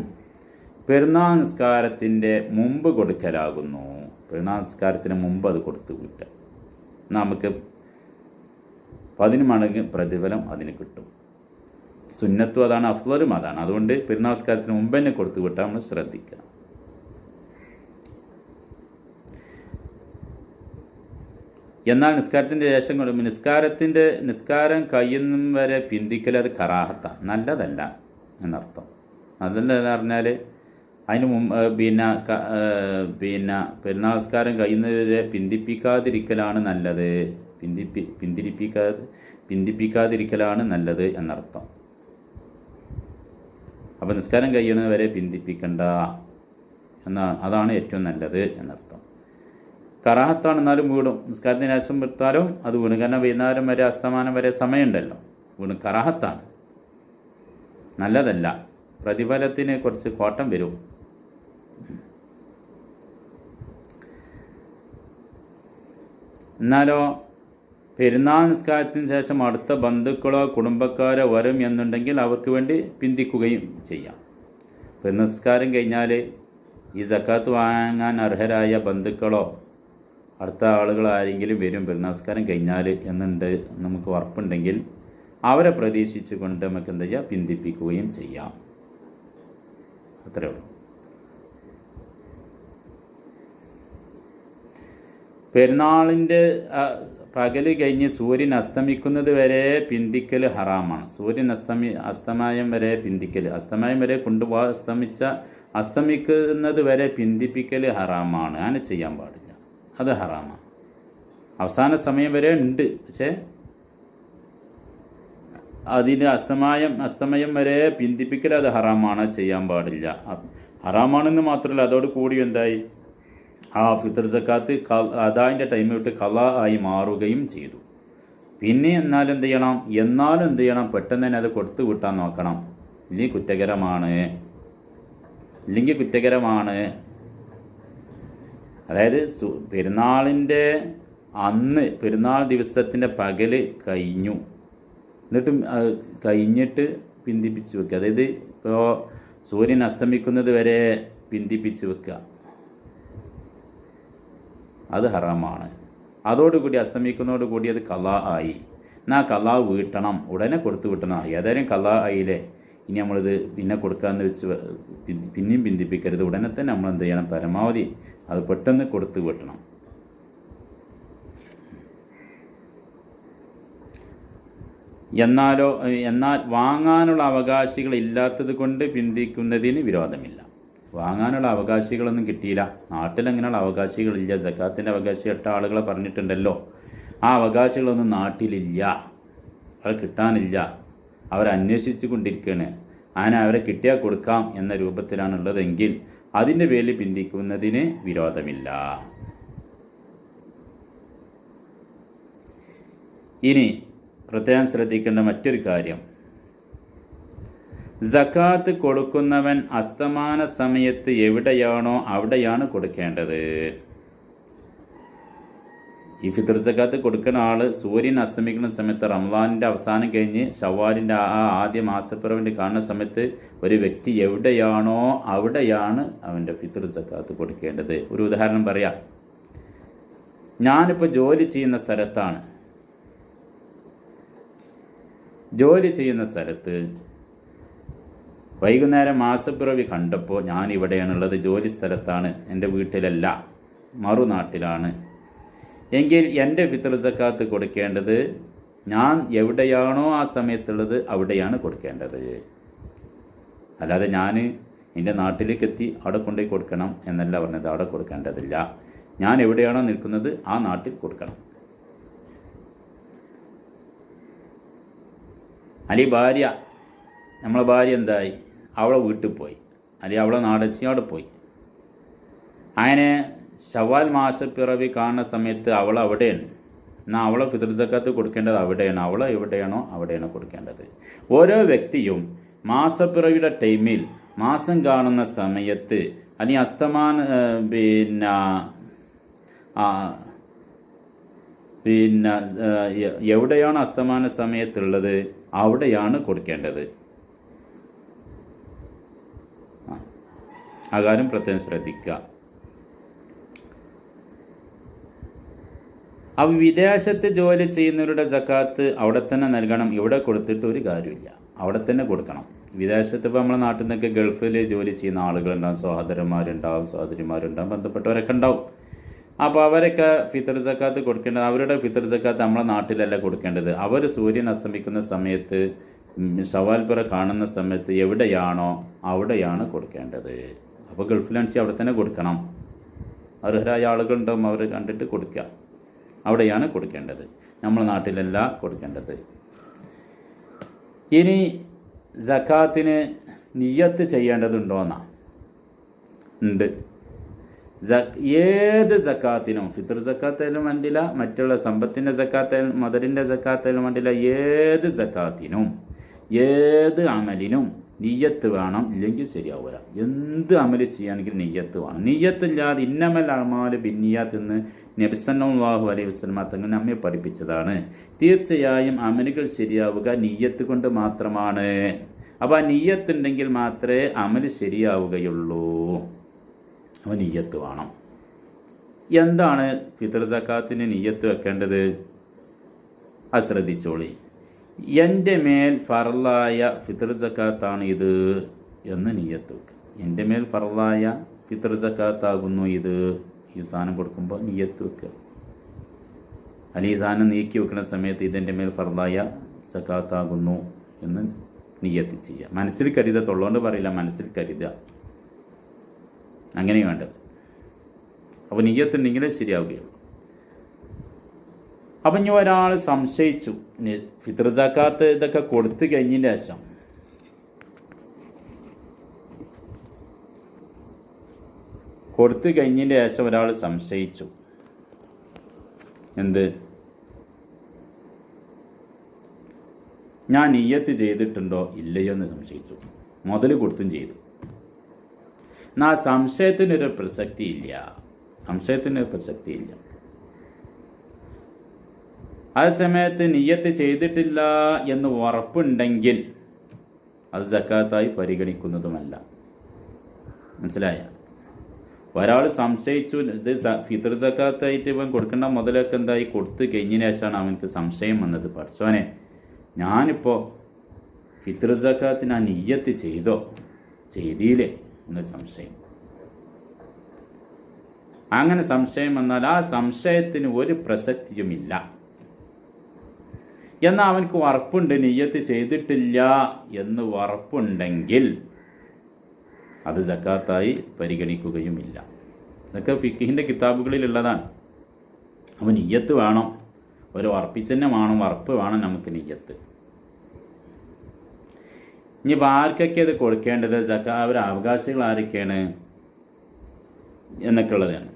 പെരുന്നാൾ നിസ്കാരത്തിൻ്റെ മുമ്പ് കൊടുക്കലാകുന്നു. പെരുന്നാൾ നിസ്കാരത്തിന് മുമ്പ് അത് കൊടുത്തു വിട്ടാൽ നമുക്ക് 10 മടങ്ങ് പ്രതിഫലം അതിന് കിട്ടും. സുന്നത്തും അതാണ്, അഫ്ളലും അതാണ്. അതുകൊണ്ട് പെരുന്നാൾ നിസ്കാരത്തിന് മുമ്പ് തന്നെ കൊടുത്തു വിട്ടാൽ നമ്മൾ ശ്രദ്ധിക്കണം. എന്നാൽ നിസ്കാരത്തിൻ്റെ ശേഷം നിസ്കാരം കഴിയുന്ന വരെ പിന്തിക്കൽ അത് കറാഹത്താണ്, നല്ലതല്ല എന്നർത്ഥം. അതല്ല പറഞ്ഞാൽ അതിന് മുമ്പ് പെരുന്നാൾ നിസ്കാരം കഴിയുന്നവരെ പിന്തിപ്പിക്കാതിരിക്കലാണ് നല്ലത്, പിന്തിപ്പിക്കാതിരിക്കലാണ് നല്ലത് എന്നർത്ഥം. അപ്പോൾ നിസ്കാരം കഴിയുന്നത് വരെ പിന്തിപ്പിക്കണ്ട അതാണ് ഏറ്റവും നല്ലത് എന്നർത്ഥം. കറാഹത്താണ്, എന്നാലും വീടും. നിസ്കാരത്തിന് ശേഷം വിട്ടാലും അത് വീണു. കാരണം വൈകുന്നേരം വരെ അസ്തമാനം വരെ സമയമുണ്ടല്ലോ, വീണു. കറാഹത്താണ്, നല്ലതല്ല. പ്രതിഫലത്തിന് കുറച്ച് കോട്ടം വരും. എന്നാലോ പെരുന്നാൾ നിസ്കാരത്തിന് ശേഷം അടുത്ത ബന്ധുക്കളോ കുടുംബക്കാരോ വരും എന്നുണ്ടെങ്കിൽ അവർക്ക് വേണ്ടി പിന്തിക്കുകയും ചെയ്യാം. പെരുന്നാൾ നിസ്കാരം കഴിഞ്ഞാൽ ഈ സക്കാത്ത് വാങ്ങാൻ അർഹരായ ബന്ധുക്കളോ അടുത്ത ആളുകളാരെങ്കിലും വരും പെരുന്നാൾ നിസ്കാരം കഴിഞ്ഞാൽ എന്നുണ്ട് നമുക്ക് ഉറപ്പുണ്ടെങ്കിൽ അവരെ പ്രതീക്ഷിച്ചു കൊണ്ട് നമുക്ക് എന്താ ചെയ്യുക, പിന്തിപ്പിക്കുകയും ചെയ്യാം. അത്രയേ ഉള്ളൂ. പെരുന്നാളിൻ്റെ പകല് കഴിഞ്ഞ് സൂര്യൻ അസ്തമിക്കുന്നത് വരെ പിന്തിക്കൽ ഹറാമാണ്. സൂര്യൻ അസ്തമയം വരെ പിന്തിക്കൽ, അസ്തമയം വരെ കൊണ്ടുപോകാൻ അസ്തമിക്കുന്നത് വരെ പിന്തിപ്പിക്കൽ ഹറാമാണ്. അങ്ങനെ ചെയ്യാൻ പാടില്ല, അത് ഹറാമാണ്. അവസാന സമയം വരെ ഉണ്ട്, പക്ഷേ അതിന് അസ്തമയം വരെ പിന്തിപ്പിക്കൽ അത് ഹറാമാണ്, ചെയ്യാൻ പാടില്ല. ഹറാമാണെന്ന് മാത്രമല്ല, അതോട് കൂടി എന്തായി, ആ ഫിത്ർ സക്കാത്ത് അതാതിൻ്റെ ടൈം വിട്ട് ഖളാ ആയി മാറുകയും ചെയ്തു. പിന്നെ എന്നാലും എന്ത് ചെയ്യണം, പെട്ടെന്ന് തന്നെ അത് കൊടുത്തു വിട്ടാൻ നോക്കണം. ഇല്ലെങ്കിൽ കുറ്റകരമാണ്. അതായത് പെരുന്നാളിൻ്റെ അന്ന്, പെരുന്നാൾ ദിവസത്തിൻ്റെ പകല് കഴിഞ്ഞിട്ട് പിന്തിപ്പിച്ച് വെക്കുക. അതായത് ഇപ്പോൾ സൂര്യൻ അസ്തമിക്കുന്നത് വരെ പിന്തിപ്പിച്ച് വെക്കുക. അത് ഹറാമാണ്. അതോടുകൂടി അസ്തമിക്കുന്നതോടുകൂടി അത് കലാ ആയി. എന്നാൽ കലാ വീട്ടണം, ഉടനെ കൊടുത്തു വിട്ടണം. ഏതായാലും കലാ ആയില്ലേ, ഇനി നമ്മളിത് പിന്നെ കൊടുക്കാമെന്ന് വെച്ച് പിന്നെയും പിന്തിപ്പിക്കരുത്. ഉടനെ തന്നെ നമ്മൾ എന്ത് ചെയ്യണം, പരമാവധി അത് പെട്ടെന്ന് കൊടുത്തു വിട്ടണം. എന്നാൽ വാങ്ങാനുള്ള അവകാശികൾ ഇല്ലാത്തത് കൊണ്ട് പിന്തിക്കുന്നതിന് വിരോധമില്ല. വാങ്ങാനുള്ള അവകാശികളൊന്നും കിട്ടിയില്ല, നാട്ടിലങ്ങനെയുള്ള അവകാശികളില്ല. സക്കാത്തിൻ്റെ അവകാശി 8 ആളുകളെ പറഞ്ഞിട്ടുണ്ടല്ലോ, ആ അവകാശികളൊന്നും നാട്ടിലില്ല, അവരെ കിട്ടാനില്ല, അവരന്വേഷിച്ചു കൊണ്ടിരിക്കുകയാണ്. അങ്ങനെ അവരെ കിട്ടിയാൽ കൊടുക്കാം എന്ന രൂപത്തിലാണുള്ളതെങ്കിൽ അതിൻ്റെ പേരിൽ പിന്തിക്കുന്നതിന് വിരോധമില്ല. ഇനി പ്രത്യേകം ശ്രദ്ധിക്കേണ്ട മറ്റൊരു കാര്യം, സക്കാത്ത് കൊടുക്കുന്നവൻ അസ്തമാന സമയത്ത് എവിടെയാണോ അവിടെയാണ് കൊടുക്കേണ്ടത്. ഈ ഫിത്ർ സക്കാത്ത് കൊടുക്കുന്ന ആൾ സൂര്യൻ അസ്തമിക്കുന്ന സമയത്ത്, റമദാനിൻ്റെ അവസാനം കഴിഞ്ഞ് ഷവ്വാലിൻ്റെ ആ ആദ്യ മാസപ്പിറവിൻ്റെ കാണുന്ന സമയത്ത് ഒരു വ്യക്തി എവിടെയാണോ അവിടെയാണ് അവൻ്റെ ഫിത്ർ സക്കാത്ത് കൊടുക്കേണ്ടത്. ഒരു ഉദാഹരണം പറയാം. ഞാനിപ്പോൾ ജോലി ചെയ്യുന്ന സ്ഥലത്ത് വൈകുന്നേരം മാസപ്പിറവി കണ്ടപ്പോൾ ഞാൻ ഇവിടെയാണുള്ളത്, ജോലി സ്ഥലത്താണ്, എൻ്റെ വീട്ടിലല്ല, മറുനാട്ടിലാണ് എങ്കിൽ എൻ്റെ ഫിത്ർ സക്കാത്ത് കൊടുക്കേണ്ടത് ഞാൻ എവിടെയാണോ ആ സമയത്തുള്ളത് അവിടെയാണ് കൊടുക്കേണ്ടത്. അല്ലാതെ ഞാൻ എൻ്റെ നാട്ടിലേക്ക് എത്തി അവിടെ കൊണ്ടുപോയി കൊടുക്കണം എന്നല്ല പറഞ്ഞത്. അവിടെ കൊടുക്കേണ്ടതില്ല. ഞാൻ എവിടെയാണോ നിൽക്കുന്നത് ആ നാട്ടിൽ കൊടുക്കണം. അല്ലെങ്കിൽ നമ്മളെ ഭാര്യ എന്തായി, അവളെ വീട്ടിൽ പോയി, അല്ലെങ്കിൽ അവളെ നാടച്ചി അവിടെ പോയി. അങ്ങനെ ശവ്വാൽ മാസപ്പിറവി കാണുന്ന സമയത്ത് അവൾ അവിടെയാണ്. എന്നാൽ അവളെ ഫിത്ർ സക്കാത്ത് കൊടുക്കേണ്ടത് അവിടെയാണ്. അവളെ എവിടെയാണോ അവിടെയാണ് കൊടുക്കേണ്ടത്. ഓരോ വ്യക്തിയും മാസപ്പിറവിയുടെ ടൈമിൽ, മാസം കാണുന്ന സമയത്ത്, അല്ലെങ്കിൽ എവിടെയാണ് അസ്തമാന സമയത്തുള്ളത് അവിടെയാണ് കൊടുക്കേണ്ടത്. ആ കാര്യം പ്രത്യേകം ശ്രദ്ധിക്കുക. അപ്പോൾ വിദേശത്ത് ജോലി ചെയ്യുന്നവരുടെ സക്കാത്ത് അവിടെ തന്നെ നൽകണം. ഇവിടെ കൊടുത്തിട്ട് ഒരു കാര്യമില്ല, അവിടെ തന്നെ കൊടുക്കണം. വിദേശത്ത് ഇപ്പോൾ നമ്മളെ നാട്ടിൽ നിന്നൊക്കെ ഗൾഫിൽ ജോലി ചെയ്യുന്ന ആളുകളുണ്ടാവും, സഹോദരന്മാരുണ്ടാവും, സഹോദരിമാരുണ്ടാവും, ബന്ധപ്പെട്ടവരൊക്കെ ഉണ്ടാവും. അപ്പോൾ അവരൊക്കെ ഫിത്ർ സക്കാത്ത് കൊടുക്കേണ്ടത്, അവരുടെ ഫിത്ർ സക്കാത്ത് നമ്മളെ നാട്ടിലല്ല കൊടുക്കേണ്ടത്. അവർ സൂര്യൻ അസ്തമിക്കുന്ന സമയത്ത്, ശവ്വാൽ പിറ കാണുന്ന സമയത്ത് എവിടെയാണോ അവിടെയാണ് കൊടുക്കേണ്ടത്. അപ്പോൾ ഗൾഫിലാണെന്ന് അവിടെ തന്നെ കൊടുക്കണം. അർഹരായ ആളുകളുണ്ടാവും, അവർ കണ്ടിട്ട് കൊടുക്കുക. അവിടെയാണ് കൊടുക്കേണ്ടത്, നമ്മളെ നാട്ടിലല്ല കൊടുക്കേണ്ടത്. ഇനി സക്കാത്തിന് നിയ്യത്ത് ചെയ്യേണ്ടതുണ്ടോന്നാ? ഉണ്ട്. ഏത് സക്കാത്തിനും, ഫിത്ർ സക്കാത്തായാലും വേണ്ടില്ല, മറ്റുള്ള സമ്പത്തിൻ്റെ സക്കാത്തായാലും മദറിൻ്റെ സക്കാത്തായാലും വേണ്ടില്ല, ഏത് സക്കാത്തിനും ഏത് അമലിനും നിയ്യത്ത് വേണം. ഇല്ലെങ്കിൽ ശരിയാവില്ല. എന്ത് അമല് ചെയ്യുകയാണെങ്കിൽ നിയ്യത്ത് വേണം. നിയ്യത്തില്ലാതെ ഇന്നമൽ അഅ്മാലു ബിന്നിയാത്ത് എന്ന് നബി സല്ലല്ലാഹു അലൈഹി വസല്ലം തങ്ങൾ നമ്മെ പഠിപ്പിച്ചതാണ്. തീർച്ചയായും അമലുകൾ ശരിയാവുക നിയ്യത്ത് കൊണ്ട് മാത്രമാണ്. അപ്പോൾ ആ നിയ്യത്ത് ഉണ്ടെങ്കിൽ മാത്രമേ അമല് ശരിയാവുകയുള്ളൂ. അപ്പോൾ നിയ്യത്ത് വേണം. എന്താണ് ഫിത്ർ സക്കാത്തിന് നിയ്യത്ത് വെക്കേണ്ടത്? അത് ശ്രദ്ധിച്ചോളി. എൻ്റെ മേൽ ഫർളായ ഫിത്ർ സക്കാത്താണ് ഇത് എന്ന് നിയ്യത്ത് വെക്കുക. എൻ്റെ മേൽ ഫർളായ ഫിത്ർ സക്കാത്താകുന്നു ഇത്. ഈ സാധനം കൊടുക്കുമ്പോൾ നിയ്യത്ത് വെക്കുക. അല്ലെങ്കിൽ ഈ സാധനം നീക്കി വെക്കുന്ന സമയത്ത് ഇതെൻ്റെ മേൽ ഫർളായ സക്കാത്താകുന്നു എന്ന് നിയ്യത്ത് ചെയ്യുക. മനസ്സിൽ കരുതുക, തൊള്ളോണ്ട് പറയില്ല, മനസ്സിൽ കരുതുക. അങ്ങനെ വേണ്ടത്. അപ്പോൾ നിയ്യത്തുണ്ടെങ്കിലേ ശരിയാവുകയുള്ളൂ. അപ്പം ഇനി ഒരാൾ സംശയിച്ചു, ഫിത്ർ സക്കാത്ത് ഇതൊക്കെ കൊടുത്തു കഴിഞ്ഞതിൻ്റെ ശേഷം ഒരാൾ സംശയിച്ചു, എന്ത്, ഞാൻ നിയ്യത്ത് ചെയ്തിട്ടുണ്ടോ ഇല്ലയോ എന്ന് സംശയിച്ചു. മുതൽ കൊടുത്തും ചെയ്തു. എന്നാൽ സംശയത്തിനൊരു പ്രസക്തിയില്ല. ആ സമയത്ത് നിയ്യത്ത് ചെയ്തിട്ടില്ല എന്ന് ഉറപ്പുണ്ടെങ്കിൽ അത് സക്കാത്തായി പരിഗണിക്കുന്നതുമല്ല. മനസ്സിലായ? ഒരാൾ സംശയിച്ചു, ഇത് ഫിത്ർ സക്കാത്തായിട്ട് ഇവൻ കൊടുക്കേണ്ട മുതലൊക്കെ എന്തായി കൊടുത്ത് കഴിഞ്ഞതിന് ശേഷമാണ് അവനക്ക് സംശയം വന്നത്. പഠിച്ചോനെ, ഞാനിപ്പോൾ ഫിത്ർ സക്കാത്തിന് ആ നിയ്യത്ത് ചെയ്തില്ലേ എന്നൊരു സംശയം. അങ്ങനെ സംശയം വന്നാൽ ആ സംശയത്തിന് ഒരു പ്രസക്തിയുമില്ല. എന്നാൽ അവനക്ക് ഉറപ്പുണ്ട്, നിയ്യത്ത് ചെയ്തിട്ടില്ല എന്ന് ഉറപ്പുണ്ടെങ്കിൽ അത് സക്കാത്തായി പരിഗണിക്കുകയുമില്ല. ഇതൊക്കെ ഫിഖിൻ്റെ കിതാബുകളിലുള്ളതാണ്. അവൻ നിയ്യത്ത് വേണം, ഒരു ഉറപ്പിച്ചന്നെ വേണം, ഉറപ്പ് വേണം നമുക്ക് നിയ്യത്ത്. ഇനി ആർക്കൊക്കെ അത് കൊടുക്കേണ്ടത്, അവരുടെ അവകാശികൾ ആരൊക്കെയാണ് എന്നൊക്കെ ഉള്ളതാണ്.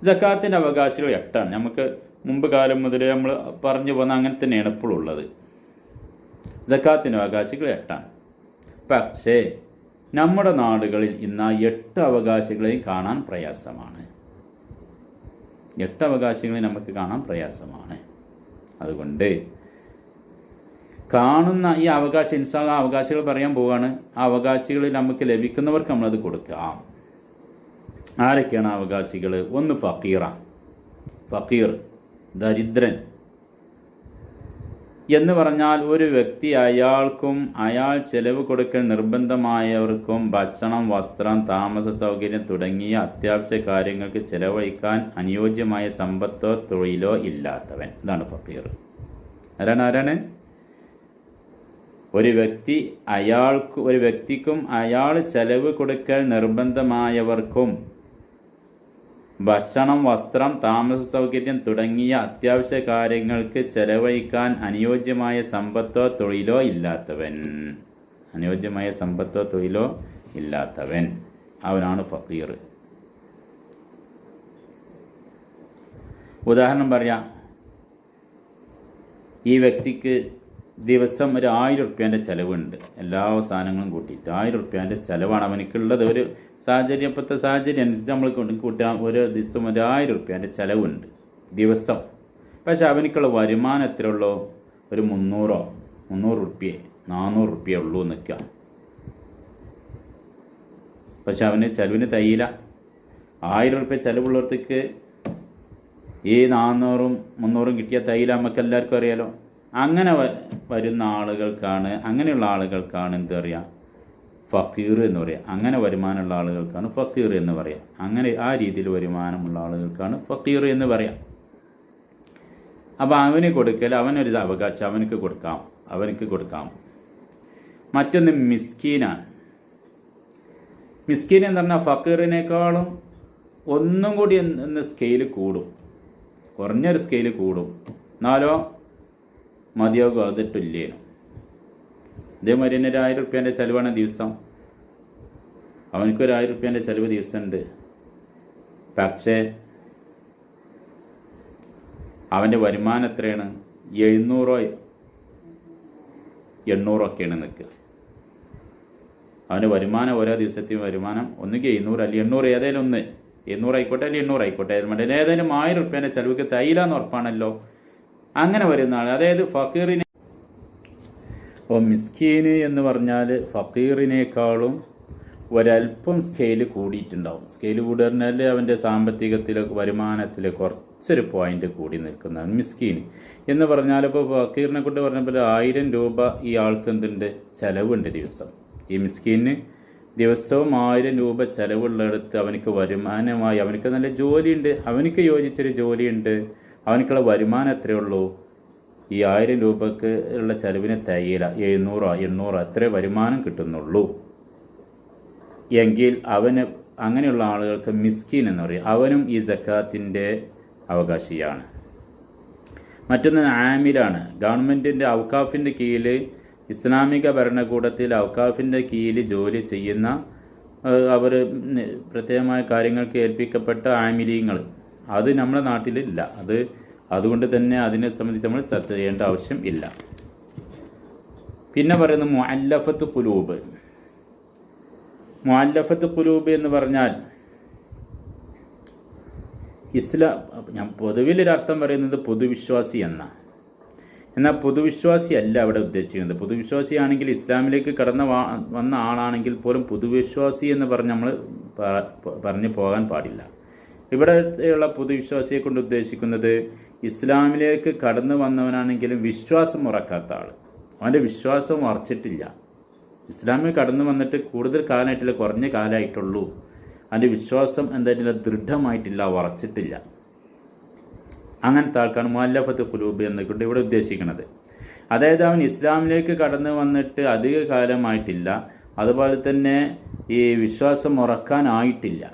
സക്കാത്തിൻ്റെ അവകാശികൾ 8ആണ്. നമുക്ക് മുമ്പ് കാലം മുതലേ നമ്മൾ പറഞ്ഞു പോകുന്ന അങ്ങനെ തന്നെയാണ് ഇപ്പോഴും ഉള്ളത്. സക്കാത്തിൻ്റെ അവകാശികൾ 8ആണ്. പക്ഷേ നമ്മുടെ നാടുകളിൽ ഇന്ന് ആ 8 അവകാശികളെയും കാണാൻ പ്രയാസമാണ്. 8 അവകാശികളെ നമുക്ക് കാണാൻ പ്രയാസമാണ്. അതുകൊണ്ട് കാണുന്ന ഈ അവകാശം, ഇൻഷാല്ലാ അവകാശികൾ പറയാൻ പോവുകയാണ്. ആ അവകാശികളിൽ നമുക്ക് ലഭിക്കുന്നവർക്ക് നമ്മളത് കൊടുക്കാം. ആരൊക്കെയാണ് അവകാശികൾ? ഒന്ന് ഫക്കീർ, ദരിദ്രൻ എന്ന് പറഞ്ഞാൽ ഒരു വ്യക്തി അയാൾക്കും അയാൾ ചെലവ് കൊടുക്കൽ നിർബന്ധമായവർക്കും ഭക്ഷണം, വസ്ത്രം, താമസ സൗകര്യം തുടങ്ങിയ അത്യാവശ്യ കാര്യങ്ങൾക്ക് ചെലവഴിക്കാൻ അനുയോജ്യമായ സമ്പത്തോ തൊഴിലോ ഇല്ലാത്തവൻ. ഇതാണ് ഫക്കീർ. ആരാണ്? ഒരു വ്യക്തിക്കും അയാൾ ചെലവ് കൊടുക്കൽ നിർബന്ധമായവർക്കും ഭക്ഷണം, വസ്ത്രം, താമസ സൗകര്യം തുടങ്ങിയ അത്യാവശ്യ കാര്യങ്ങൾക്ക് ചെലവഴിക്കാൻ അനുയോജ്യമായ സമ്പത്തോ തൊഴിലോ ഇല്ലാത്തവൻ അവനാണ് ഫക്കീർ. ഉദാഹരണം പറയാം. ഈ വ്യക്തിക്ക് ദിവസം ഒരു 1000 റുപ്യേൻ്റെ ചിലവുണ്ട്. എല്ലാ സാധനങ്ങളും കൂട്ടിയിട്ട് 1000 റുപ്യേൻ്റെ ചിലവാണ് അവനക്കുള്ളത്. ഒരു സാഹചര്യം, ഇപ്പോഴത്തെ സാഹചര്യം അനുസരിച്ച് നമ്മൾ കൂട്ടാൻ ഒരു ദിവസം ഒരു 1000 റുപ്യേൻ്റെ ചിലവുണ്ട് ദിവസം. പക്ഷെ അവനക്കുള്ള വരുമാനം എത്രയുള്ളൂ? ഒരു 300 റുപ്യ 400 റുപ്യ ഉള്ളൂ നിൽക്കുക. പക്ഷെ അവന് ചിലവിന് തയ്യില്ല. 1000 റുപ്യ ചിലവുള്ളവർക്ക് ഈ 400ഉം 300ഉം കിട്ടിയ തയ്യില്ല. നമുക്ക് എല്ലാവർക്കും അറിയാലോ. അങ്ങനെ വരുന്ന ആളുകൾക്കാണ്, അങ്ങനെയുള്ള ആളുകൾക്കാണ് എന്ത് പറയുക? ഫക്കീർ എന്ന് പറയുക. അങ്ങനെ വരുമാനമുള്ള ആളുകൾക്കാണ് ഫക്കീർ എന്ന് പറയാം. അങ്ങനെ ആ രീതിയിൽ വരുമാനമുള്ള ആളുകൾക്കാണ് ഫക്കീർ എന്ന് പറയാം. അപ്പോൾ അവന് കൊടുക്കൽ, അവനൊരു അവകാശം അവനക്ക് കൊടുക്കാം. മറ്റൊന്ന് മിസ്കീനാണ്. മിസ്കീൻ എന്ന് പറഞ്ഞാൽ ഫക്കീറിനേക്കാളും ഒന്നും കൂടി സ്കെയിൽ കൂടും, കുറഞ്ഞൊരു സ്കെയിൽ കൂടും. എന്നാലോ മതിയാകും, അതിട്ടില്ലേനും. ഇതേമാതിരി തന്നെ ഒരു 1000 റുപ്യേൻ്റെ ചിലവാണ് ദിവസം. അവനക്കൊരു 1000 റുപ്യേൻ്റെ ചിലവ് ദിവസമുണ്ട്. പക്ഷേ അവൻ്റെ വരുമാനം എത്രയാണ്? 700 800 ഒക്കെയാണ് നിൽക്കുക. അവൻ്റെ വരുമാനം ഓരോ ദിവസത്തെയും വരുമാനം ഒന്നുകിൽ 700 അല്ലെങ്കിൽ 800, ഏതായാലും ഒന്ന് 700 ആയിക്കോട്ടെ അല്ലെങ്കിൽ 800 ആയിക്കോട്ടെ, ഏതായാലും 1000 റുപ്യേൻ്റെ ചിലവൊക്കെ തയ്യില്ലാന്ന് ഉറപ്പാണല്ലോ. അങ്ങനെ വരുന്ന ആൾ, അതായത് ഫക്കീറിനെ. അപ്പോൾ മിസ്കീന് എന്ന് പറഞ്ഞാൽ ഫക്കീറിനേക്കാളും ഒരല്പം സ്കെയിൽ കൂടിയിട്ടുണ്ടാവും. സ്കെയിൽ കൂടി പറഞ്ഞാൽ അവൻ്റെ സാമ്പത്തികത്തിലെ വരുമാനത്തിൽ കുറച്ചൊരു പോയിന്റ് കൂടി നിൽക്കുന്നതാണ് മിസ്കീൻ എന്ന് പറഞ്ഞാൽ. ഇപ്പോൾ ഫക്കീറിനെ കൊണ്ട് പറഞ്ഞപ്പോൾ 1000 രൂപ ഈ ആൾക്ക് എന്തുണ്ട്? ചിലവുണ്ട് ദിവസം. ഈ മിസ്കീന് ദിവസവും 1000 രൂപ ചിലവുള്ളിടത്ത് അവനക്ക് വരുമാനമായി, അവനക്ക് നല്ല ജോലിയുണ്ട്, അവനക്ക് യോജിച്ചൊരു ജോലിയുണ്ട്, അവനക്കുള്ള വരുമാനം എത്രയേ ഉള്ളൂ? ഈ 1000 രൂപക്ക് ഉള്ള ചിലവിന് തയ്യില്ല. 700 800 അത്രേ വരുമാനം കിട്ടുന്നുള്ളൂ എങ്കിൽ അവന്, അങ്ങനെയുള്ള ആളുകൾക്ക് മിസ്കീൻ എന്ന് പറയും. അവനും ഈ സക്കാത്തിൻ്റെ അവകാശിയാണ്. മറ്റൊന്ന് ആമിലാണ്. ഗവൺമെൻറ്റിൻ്റെ ഔക്കാഫിൻ്റെ കീഴിൽ, ഇസ്ലാമിക ഭരണകൂടത്തിൽ ഔക്കാഫിൻ്റെ കീഴിൽ ജോലി ചെയ്യുന്ന, അവർ പ്രത്യേകമായ കാര്യങ്ങൾക്ക് ഏൽപ്പിക്കപ്പെട്ട ആമിലീങ്ങൾ. അത് നമ്മുടെ നാട്ടിലില്ല. അതുകൊണ്ട് തന്നെ അതിനെ സംബന്ധിച്ച് നമ്മൾ ചർച്ച ചെയ്യേണ്ട ആവശ്യം ഇല്ല. പിന്നെ പറയുന്നത് മുഅല്ലഫത്ത് ഖുലൂബ്. മുഅല്ലഫത്ത് ഖുലൂബ് എന്ന് പറഞ്ഞാൽ ഞാൻ പൊതുവിലൊരർത്ഥം പറയുന്നത് പൊതുവിശ്വാസി എന്ന. എന്നാൽ പൊതുവിശ്വാസി അല്ല അവിടെ ഉദ്ദേശിക്കുന്നത്. പൊതുവിശ്വാസിയാണെങ്കിൽ ഇസ്ലാമിലേക്ക് വന്ന ആളാണെങ്കിൽ പോലും പൊതുവിശ്വാസി എന്ന് പറഞ്ഞ് നമ്മൾ പറഞ്ഞു പോകാൻ പാടില്ല. ഇവിടെയുള്ള പൊതുവിശ്വാസിയെ കൊണ്ട് ഉദ്ദേശിക്കുന്നത് ഇസ്ലാമിലേക്ക് കടന്നു വന്നവനാണെങ്കിലും വിശ്വാസം ഉറക്കാത്ത ആൾ, അവൻ്റെ വിശ്വാസം ഉറച്ചിട്ടില്ല. ഇസ്ലാമിൽ കടന്നു വന്നിട്ട് കൂടുതൽ കാലമായിട്ടില്ല, കുറഞ്ഞ കാലമായിട്ടുള്ളൂ, അവൻ്റെ വിശ്വാസം എന്തായിട്ടില്ല, ദൃഢമായിട്ടില്ല, ഉറച്ചിട്ടില്ല. അങ്ങനത്തെ ആൾക്കാണ് മുഅല്ലഫത്ത് ഖുലൂബ് എന്നുകൊണ്ട് ഇവിടെ ഉദ്ദേശിക്കുന്നത്. അതായത് അവൻ ഇസ്ലാമിലേക്ക് കടന്നു വന്നിട്ട് അധിക കാലമായിട്ടില്ല, അതുപോലെ തന്നെ ഈ വിശ്വാസം ഉറക്കാനായിട്ടില്ല.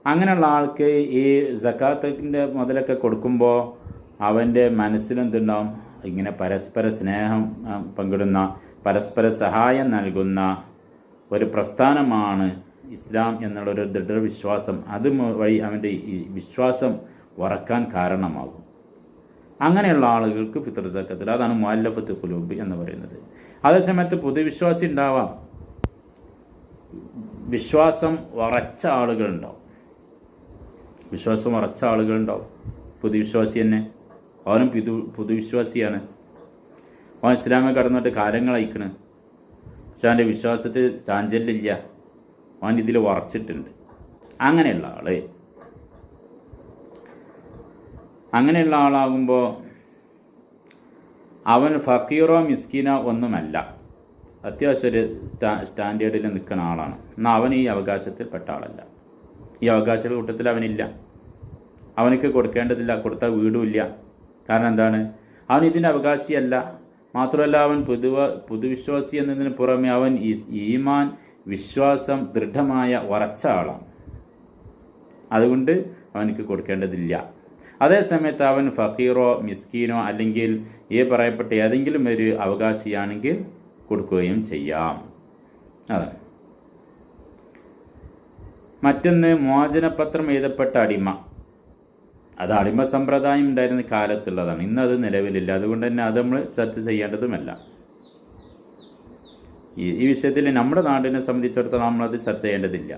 അങ്ങനെയുള്ള ആൾക്ക് ഈ സക്കാത്തിൻ്റെ മുതലൊക്കെ കൊടുക്കുമ്പോൾ അവൻ്റെ മനസ്സിലെന്തുണ്ടാവും, ഇങ്ങനെ പരസ്പര സ്നേഹം പങ്കിടുന്ന, പരസ്പര സഹായം നൽകുന്ന ഒരു പ്രസ്ഥാനമാണ് ഇസ്ലാം എന്നുള്ളൊരു ദൃഢവിശ്വാസം. അത് വഴി അവൻ്റെ ഈ വിശ്വാസം ഉറക്കാൻ കാരണമാകും. അങ്ങനെയുള്ള ആളുകൾക്ക് ഫിത്ർ സക്കാത്തിൽ, അതാണ് മുഅല്ലഫത്ത് ഖുലൂബ് എന്ന് പറയുന്നത്. അതേസമയത്ത് പൊതുവിശ്വാസി ഉണ്ടാവാം, വിശ്വാസം ഉറച്ച ആളുകളുണ്ടാവും. പൊതുവിശ്വാസി തന്നെ, അവനും പൊതുവിശ്വാസിയാണ്. അവൻ ഇസ്ലാമിൽ കടന്നിട്ട് കാലങ്ങൾ അയക്കണ്, പക്ഷെ അവൻ്റെ വിശ്വാസത്തിൽ ചാഞ്ചല്യമില്ല, അവൻ ഇതിൽ ഉറച്ചിട്ടുണ്ട്. അങ്ങനെയുള്ള ആളാകുമ്പോൾ അവൻ ഫക്കീറോ മിസ്കീനോ ഒന്നുമല്ല, അത്യാവശ്യം ഒരു സ്റ്റാൻഡേർഡിൽ നിൽക്കുന്ന ആളാണ്. എന്നാൽ അവൻ ഈ അവകാശത്തിൽ പെട്ട ആളല്ല. ഈ അവകാശ കൂട്ടത്തിൽ അവനില്ല, അവനക്ക് കൊടുക്കേണ്ടതില്ല, കൊടുത്താൽ വീടുമില്ല. കാരണം എന്താണ്, അവൻ ഇതിൻ്റെ അവകാശിയല്ല. മാത്രമല്ല അവൻ പൊതുവിശ്വാസി എന്നതിന് പുറമെ അവൻ ഈമാൻ, വിശ്വാസം ദൃഢമായ ഉറച്ച ആളാണ്. അതുകൊണ്ട് അവനക്ക് കൊടുക്കേണ്ടതില്ല. അതേസമയത്ത് അവൻ ഫക്കീറോ മിസ്കീനോ അല്ലെങ്കിൽ ഈ പറയപ്പെട്ട ഏതെങ്കിലും ഒരു അവകാശിയാണെങ്കിൽ കൊടുക്കുകയും ചെയ്യാം. അതെ. മറ്റൊന്ന് മോചനപത്രം എഴുതപ്പെട്ട അടിമ. അത് അടിമ സമ്പ്രദായം ഉണ്ടായിരുന്ന കാലത്തുള്ളതാണ്, ഇന്നത് നിലവിലില്ല. അതുകൊണ്ട് തന്നെ അത് നമ്മൾ ചർച്ച ചെയ്യേണ്ടതുമല്ല. ഈ വിഷയത്തിൽ നമ്മുടെ നാടിനെ സംബന്ധിച്ചിടത്തോളം നമ്മളത് ചർച്ച ചെയ്യേണ്ടതില്ല.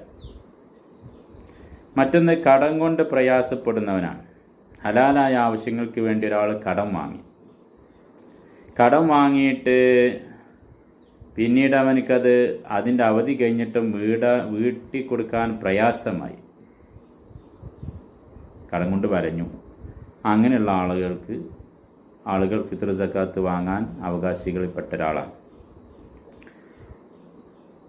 മറ്റൊന്ന് കടം കൊണ്ട് പ്രയാസപ്പെടുന്നവനാണ്. ഹലാലായ ആവശ്യങ്ങൾക്ക് വേണ്ടി ഒരാൾ കടം വാങ്ങിയിട്ട് പിന്നീട് അവനക്കത് അതിൻ്റെ അവധി കഴിഞ്ഞിട്ടും വീട്ടി കൊടുക്കാൻ പ്രയാസമായി, കടം കൊണ്ട് വരഞ്ഞു. അങ്ങനെയുള്ള ആളുകൾ ഫിത്ർ സക്കാത്ത് വാങ്ങാൻ അവകാശികളിൽപ്പെട്ട ഒരാളാണ്.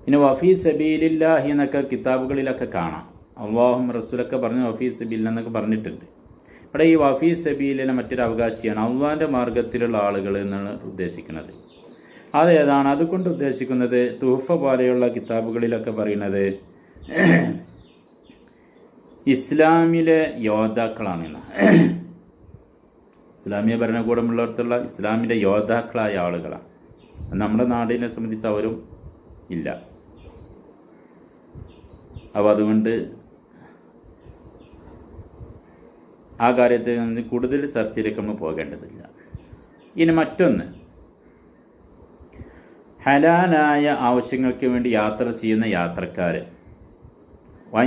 പിന്നെ വഫീ സബീലില്ലാഹി എന്നൊക്കെ കിതാബുകളിലൊക്കെ കാണാം. അല്ലാഹും റസൂലൊക്കെ പറഞ്ഞു വഫീ സബീൽ എന്നൊക്കെ പറഞ്ഞിട്ടുണ്ട്. ഇവിടെ ഈ വഫീ സബീലിലെ മറ്റൊരു അവകാശിയാണ് അള്ളാഹിൻ്റെ മാർഗത്തിലുള്ള ആളുകൾ എന്നാണ് ഉദ്ദേശിക്കുന്നത്. അതേതാണ് അതുകൊണ്ട് ഉദ്ദേശിക്കുന്നത്? തുഹഫ പോലെയുള്ള കിതാബുകളിലൊക്കെ പറയുന്നത് ഇസ്ലാമിലെ യോദ്ധാക്കളാണെന്ന്. ഇസ്ലാമിക ഭരണകൂടമുള്ളിടത്തുള്ള ഇസ്ലാമിലെ യോദ്ധാക്കളായ ആളുകളാണ്. നമ്മുടെ നാടിനെ സംബന്ധിച്ച് അവരും ഇല്ല. അപ്പോൾ അതുകൊണ്ട് ആ കാര്യത്തിൽ നിന്ന് കൂടുതൽ ചർച്ചയിലേക്ക് നമ്മൾ പോകേണ്ടതില്ല. ഇനി മറ്റൊന്ന്, ഹലാലായ ആവശ്യങ്ങൾക്ക് വേണ്ടി യാത്ര ചെയ്യുന്ന യാത്രക്കാർ.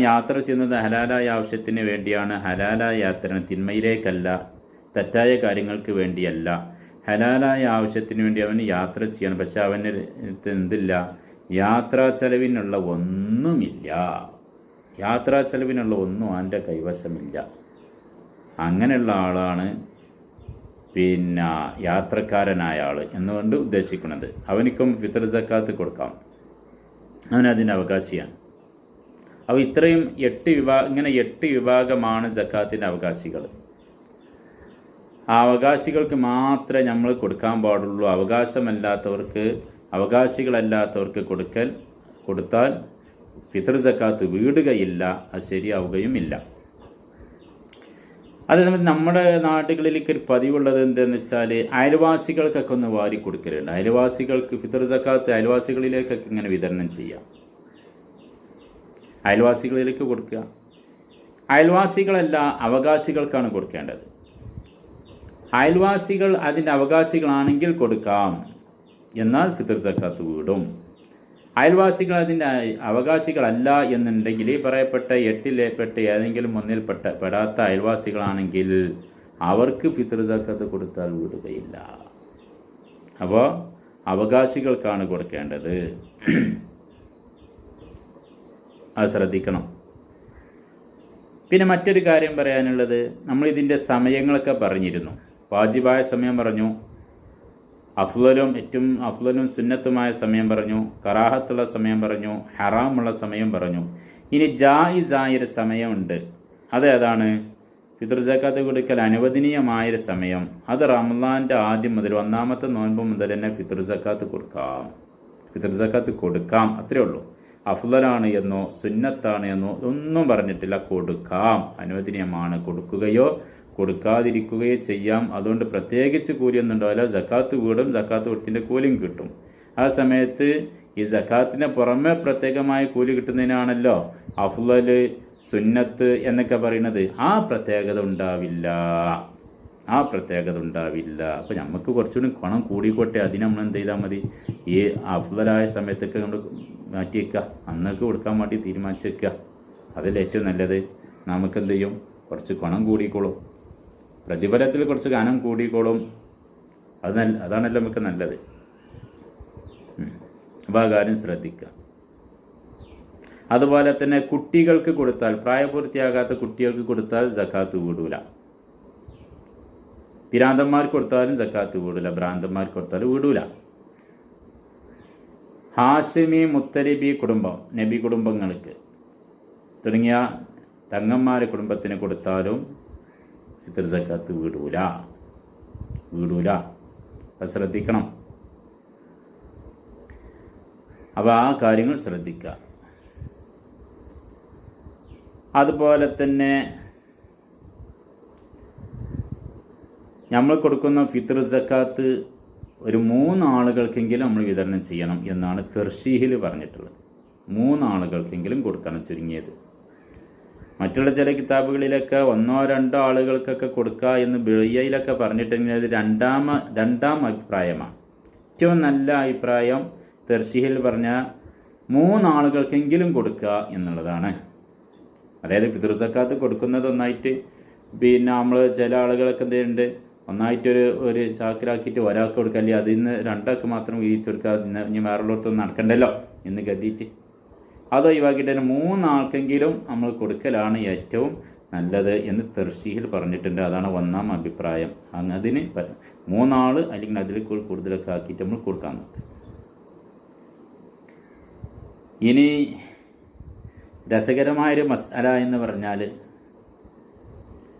യാത്ര ചെയ്യുന്നത് ഹലാലായ ആവശ്യത്തിന് വേണ്ടിയാണ്. ഹലാലായ യാത്ര തിന്മയിലേക്കല്ല, തെറ്റായ കാര്യങ്ങൾക്ക് വേണ്ടിയല്ല. ഹലാലായ ആവശ്യത്തിന് വേണ്ടി അവന് യാത്ര ചെയ്യണം. പക്ഷെ അവന് എന്തില്ല, യാത്രാ ചെലവിനുള്ള ഒന്നുമില്ല. യാത്രാ ചെലവിനുള്ള ഒന്നും അവൻ്റെ കൈവശമില്ല. അങ്ങനെയുള്ള ആളാണ് പിന്നെ യാത്രക്കാരനായ ആൾ എന്നുകൊണ്ട് ഉദ്ദേശിക്കുന്നത്. അവനിക്കും ഫിത്ർ സക്കാത്ത് കൊടുക്കാം, അവനതിൻ്റെ അവകാശിയാണ്. അപ്പോൾ ഇത്രയും 8 വിഭാഗമാണ് സക്കാത്തിൻ്റെ അവകാശികൾ. ആ അവകാശികൾക്ക് മാത്രമേ നമ്മൾ കൊടുക്കാൻ പാടുള്ളൂ. അവകാശികളല്ലാത്തവർക്ക് കൊടുത്താൽ ഫിത്ർ സക്കാത്ത് വീടുകയില്ല, അത് ശരിയാവുകയുമില്ല. അതേസമയത്ത് നമ്മുടെ നാടുകളിലേക്ക് ഒരു പതിവുള്ളത് എന്താണെന്ന് വെച്ചാൽ അയൽവാസികൾക്കൊക്കെ ഒന്ന് വാരി കൊടുക്കലുണ്ട്. അയൽവാസികൾക്ക് ഫിത്ർ സക്കാത്ത് അയൽവാസികളിലേക്കൊക്കെ ഇങ്ങനെ വിതരണം ചെയ്യാം. അയൽവാസികളിലേക്ക് കൊടുക്കുക. അയൽവാസികളല്ല, അവകാശികൾക്കാണ് കൊടുക്കേണ്ടത്. അയൽവാസികൾ അതിൻ്റെ അവകാശികളാണെങ്കിൽ കൊടുക്കാം, എന്നാൽ ഫിത്ർ സക്കാത്ത് വീടും. അയൽവാസികൾ അതിൻ്റെ അവകാശികളല്ല എന്നുണ്ടെങ്കിൽ ഈ പറയപ്പെട്ട 8 ഏതെങ്കിലും ഒന്നിൽ പെടാത്ത അയൽവാസികളാണെങ്കിൽ അവർക്ക് ഫിത്ർ സക്കാത്ത് കൊടുത്താൽ വീടുകയില്ല. അപ്പോൾ അവകാശികൾക്കാണ് കൊടുക്കേണ്ടത്. അത് ശ്രദ്ധിക്കണം. പിന്നെ മറ്റൊരു കാര്യം പറയാനുള്ളത്, നമ്മളിതിൻ്റെ സമയങ്ങളൊക്കെ പറഞ്ഞിരുന്നു. വാജിബായ സമയം പറഞ്ഞു, ഏറ്റവും അഫ്ളലും സുന്നത്തുമായ സമയം പറഞ്ഞു, കറാഹത്തുള്ള സമയം പറഞ്ഞു, ഹറാമുള്ള സമയം പറഞ്ഞു. ഇനി ജായിസായൊരു സമയമുണ്ട്. അതേതാണ്? ഫിത്ർ സക്കാത്ത് കൊടുക്കൽ അനുവദനീയമായൊരു സമയം. അത് റമളാൻ്റെ ആദ്യം മുതൽ 1-ാമത്തെ നോൻപ് മുതൽ തന്നെ ഫിത്ർ സക്കാത്ത് കൊടുക്കാം. അത്രേ ഉള്ളൂ. അഫ്ളലാണ് എന്നോ സുന്നത്താണ് എന്നോ ഒന്നും പറഞ്ഞിട്ടില്ല. കൊടുക്കാം, അനുവദനീയമാണ്. കൊടുക്കുകയോ കൊടുക്കാതിരിക്കുകയോ ചെയ്യാം. അതുകൊണ്ട് പ്രത്യേകിച്ച് കൂലിയൊന്നും ഉണ്ടാവില്ല. സക്കാത്ത് വീടും സക്കാത്ത് കൊടുത്തിൻ്റെ കൂലിയും കിട്ടും. ആ സമയത്ത് ഈ സക്കാത്തിന് പുറമെ പ്രത്യേകമായ കൂലി കിട്ടുന്നതിനാണല്ലോ അഫ്ളല് സുന്നത്ത് എന്നൊക്കെ പറയുന്നത്. ആ പ്രത്യേകത ഉണ്ടാവില്ല. അപ്പോൾ നമുക്ക് കുറച്ചുകൂടി പണം കൂടിക്കോട്ടെ, അതിന് നമ്മൾ എന്ത് ചെയ്താൽ മതി? ഈ അഫ്ളലായ സമയത്തൊക്കെ നമ്മൾ മാറ്റി വയ്ക്കുക, അന്നൊക്കെ കൊടുക്കാൻ വേണ്ടി തീരുമാനിച്ച് വയ്ക്കുക. അതിൽ ഏറ്റവും നല്ലത്. നമുക്കെന്ത് ചെയ്യും? കുറച്ച് പണം കൂടിക്കോളും, പ്രതിഫലത്തിൽ കുറച്ച് കനം കൂടിക്കോളും. അതാണല്ലോ നമുക്ക് നല്ലത്. അപ്പോൾ ആ കാര്യം ശ്രദ്ധിക്കുക. അതുപോലെ തന്നെ കുട്ടികൾക്ക് കൊടുത്താൽ, പ്രായപൂർത്തിയാകാത്ത കുട്ടികൾക്ക് കൊടുത്താൽ സക്കാത്ത് വീടൂല. പിരാന്തന്മാർക്ക് കൊടുത്താലും സക്കാത്ത് വീടൂല, ഭ്രാന്തന്മാർക്ക് കൊടുത്താലും വീടൂല. ഹാഷിമി മുത്തലിബി കുടുംബം, നബി കുടുംബങ്ങൾക്ക് തുടങ്ങിയ തങ്ങന്മാരെ കുടുംബത്തിന് കൊടുത്താലും ഫിത്ർ സക്കാത്ത് വീടൂല. അത് ശ്രദ്ധിക്കണം. അപ്പോൾ ആ കാര്യങ്ങൾ ശ്രദ്ധിക്കുക. അതുപോലെ തന്നെ നമ്മൾ കൊടുക്കുന്ന ഫിത്ർ സക്കാത്ത് ഒരു 3 ആളുകൾക്കെങ്കിലും നമ്മൾ വിതരണം ചെയ്യണം എന്നാണ് തെർശീഹിൽ പറഞ്ഞിട്ടുള്ളത്. 3 ആളുകൾക്കെങ്കിലും കൊടുക്കണം ചുരുങ്ങിയത്. മറ്റുള്ള ചില കിതാബുകളിലൊക്കെ 1-2 ആളുകൾക്കൊക്കെ കൊടുക്കുക എന്ന് ബിളിയയിലൊക്കെ പറഞ്ഞിട്ടുണ്ടെങ്കിൽ അത് രണ്ടാം അഭിപ്രായമാണ്. ഏറ്റവും നല്ല അഭിപ്രായം തെർശീഹിൽ പറഞ്ഞ 3 ആളുകൾക്കെങ്കിലും കൊടുക്കുക എന്നുള്ളതാണ്. അതായത് ഫിത്ർ സക്കാത്ത് കൊടുക്കുന്നത് ഒന്നായിട്ട്, പിന്നെ നമ്മൾ ചില ആളുകളൊക്കെ എന്തുണ്ട്, ഒന്നായിട്ട് ഒരു ചാക്കിലാക്കിയിട്ട് ഒരാൾക്ക് കൊടുക്കുക, അല്ലെങ്കിൽ അതിൽ നിന്ന് 2 ആൾക്ക് മാത്രം വീതിച്ചു കൊടുക്കുക, ഇനി വേറുള്ളടത്തൊന്നും നടക്കണ്ടല്ലോ എന്ന് കരുതിയിട്ട് അത് ഒഴിവാക്കിയിട്ട് തന്നെ 3 ആൾക്കെങ്കിലും നമ്മൾ കൊടുക്കലാണ് ഏറ്റവും നല്ലത് എന്ന് തെർശീഹിൽ പറഞ്ഞിട്ടുണ്ട്. അതാണ് 1-ാം അഭിപ്രായം. അതിന് 3 ആൾ അല്ലെങ്കിൽ അതിൽ കൂടുതലൊക്കെ ആക്കിയിട്ട് നമ്മൾ കൊടുക്കാൻ നോക്കുക. ഇനി രസകരമായൊരു മസ്അല എന്ന് പറഞ്ഞാൽ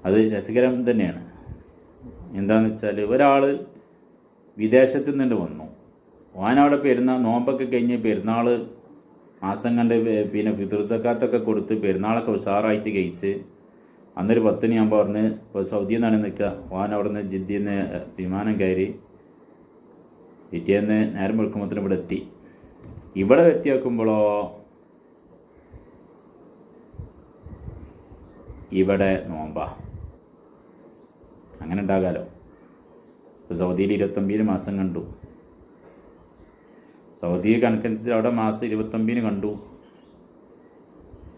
അത് രസകരം തന്നെയാണ്. എന്താണെന്ന് വെച്ചാൽ, ഒരാൾ വിദേശത്തു നിന്ന് വന്നു, ഓനവിടെ നോമ്പൊക്കെ കഴിഞ്ഞ് പെരുന്നാൾ മാസം കണ്ട് പിന്നെ ഫിത്ർ സക്കാത്തൊക്കെ കൊടുത്ത് പെരുന്നാളൊക്കെ ഉഷാറായിട്ട് കഴിച്ച് അന്നൊരു 10 മണിയാകുമ്പോൾ പറഞ്ഞ് ഇപ്പോൾ സൗദിയിൽ നിന്നാണ് നിൽക്കുക. ഓൻ അവിടെ നിന്ന് ജിദ്ദിയിൽ നിന്ന് വിമാനം കയറി പിറ്റേന്ന് നേരം വെളുക്കുമ്പോഴത്തേനും ഇവിടെ എത്തി. ഇവിടെ എത്തി നോക്കുമ്പോഴോ ഇവിടെ നോമ്പാ. അങ്ങനെ ഉണ്ടാകാലോ. ഇപ്പോൾ സൗദിയിൽ 29 മാസം കണ്ടു. സൗദി കണക്കനുസരിച്ച് അവിടെ മാസം 29 കണ്ടു.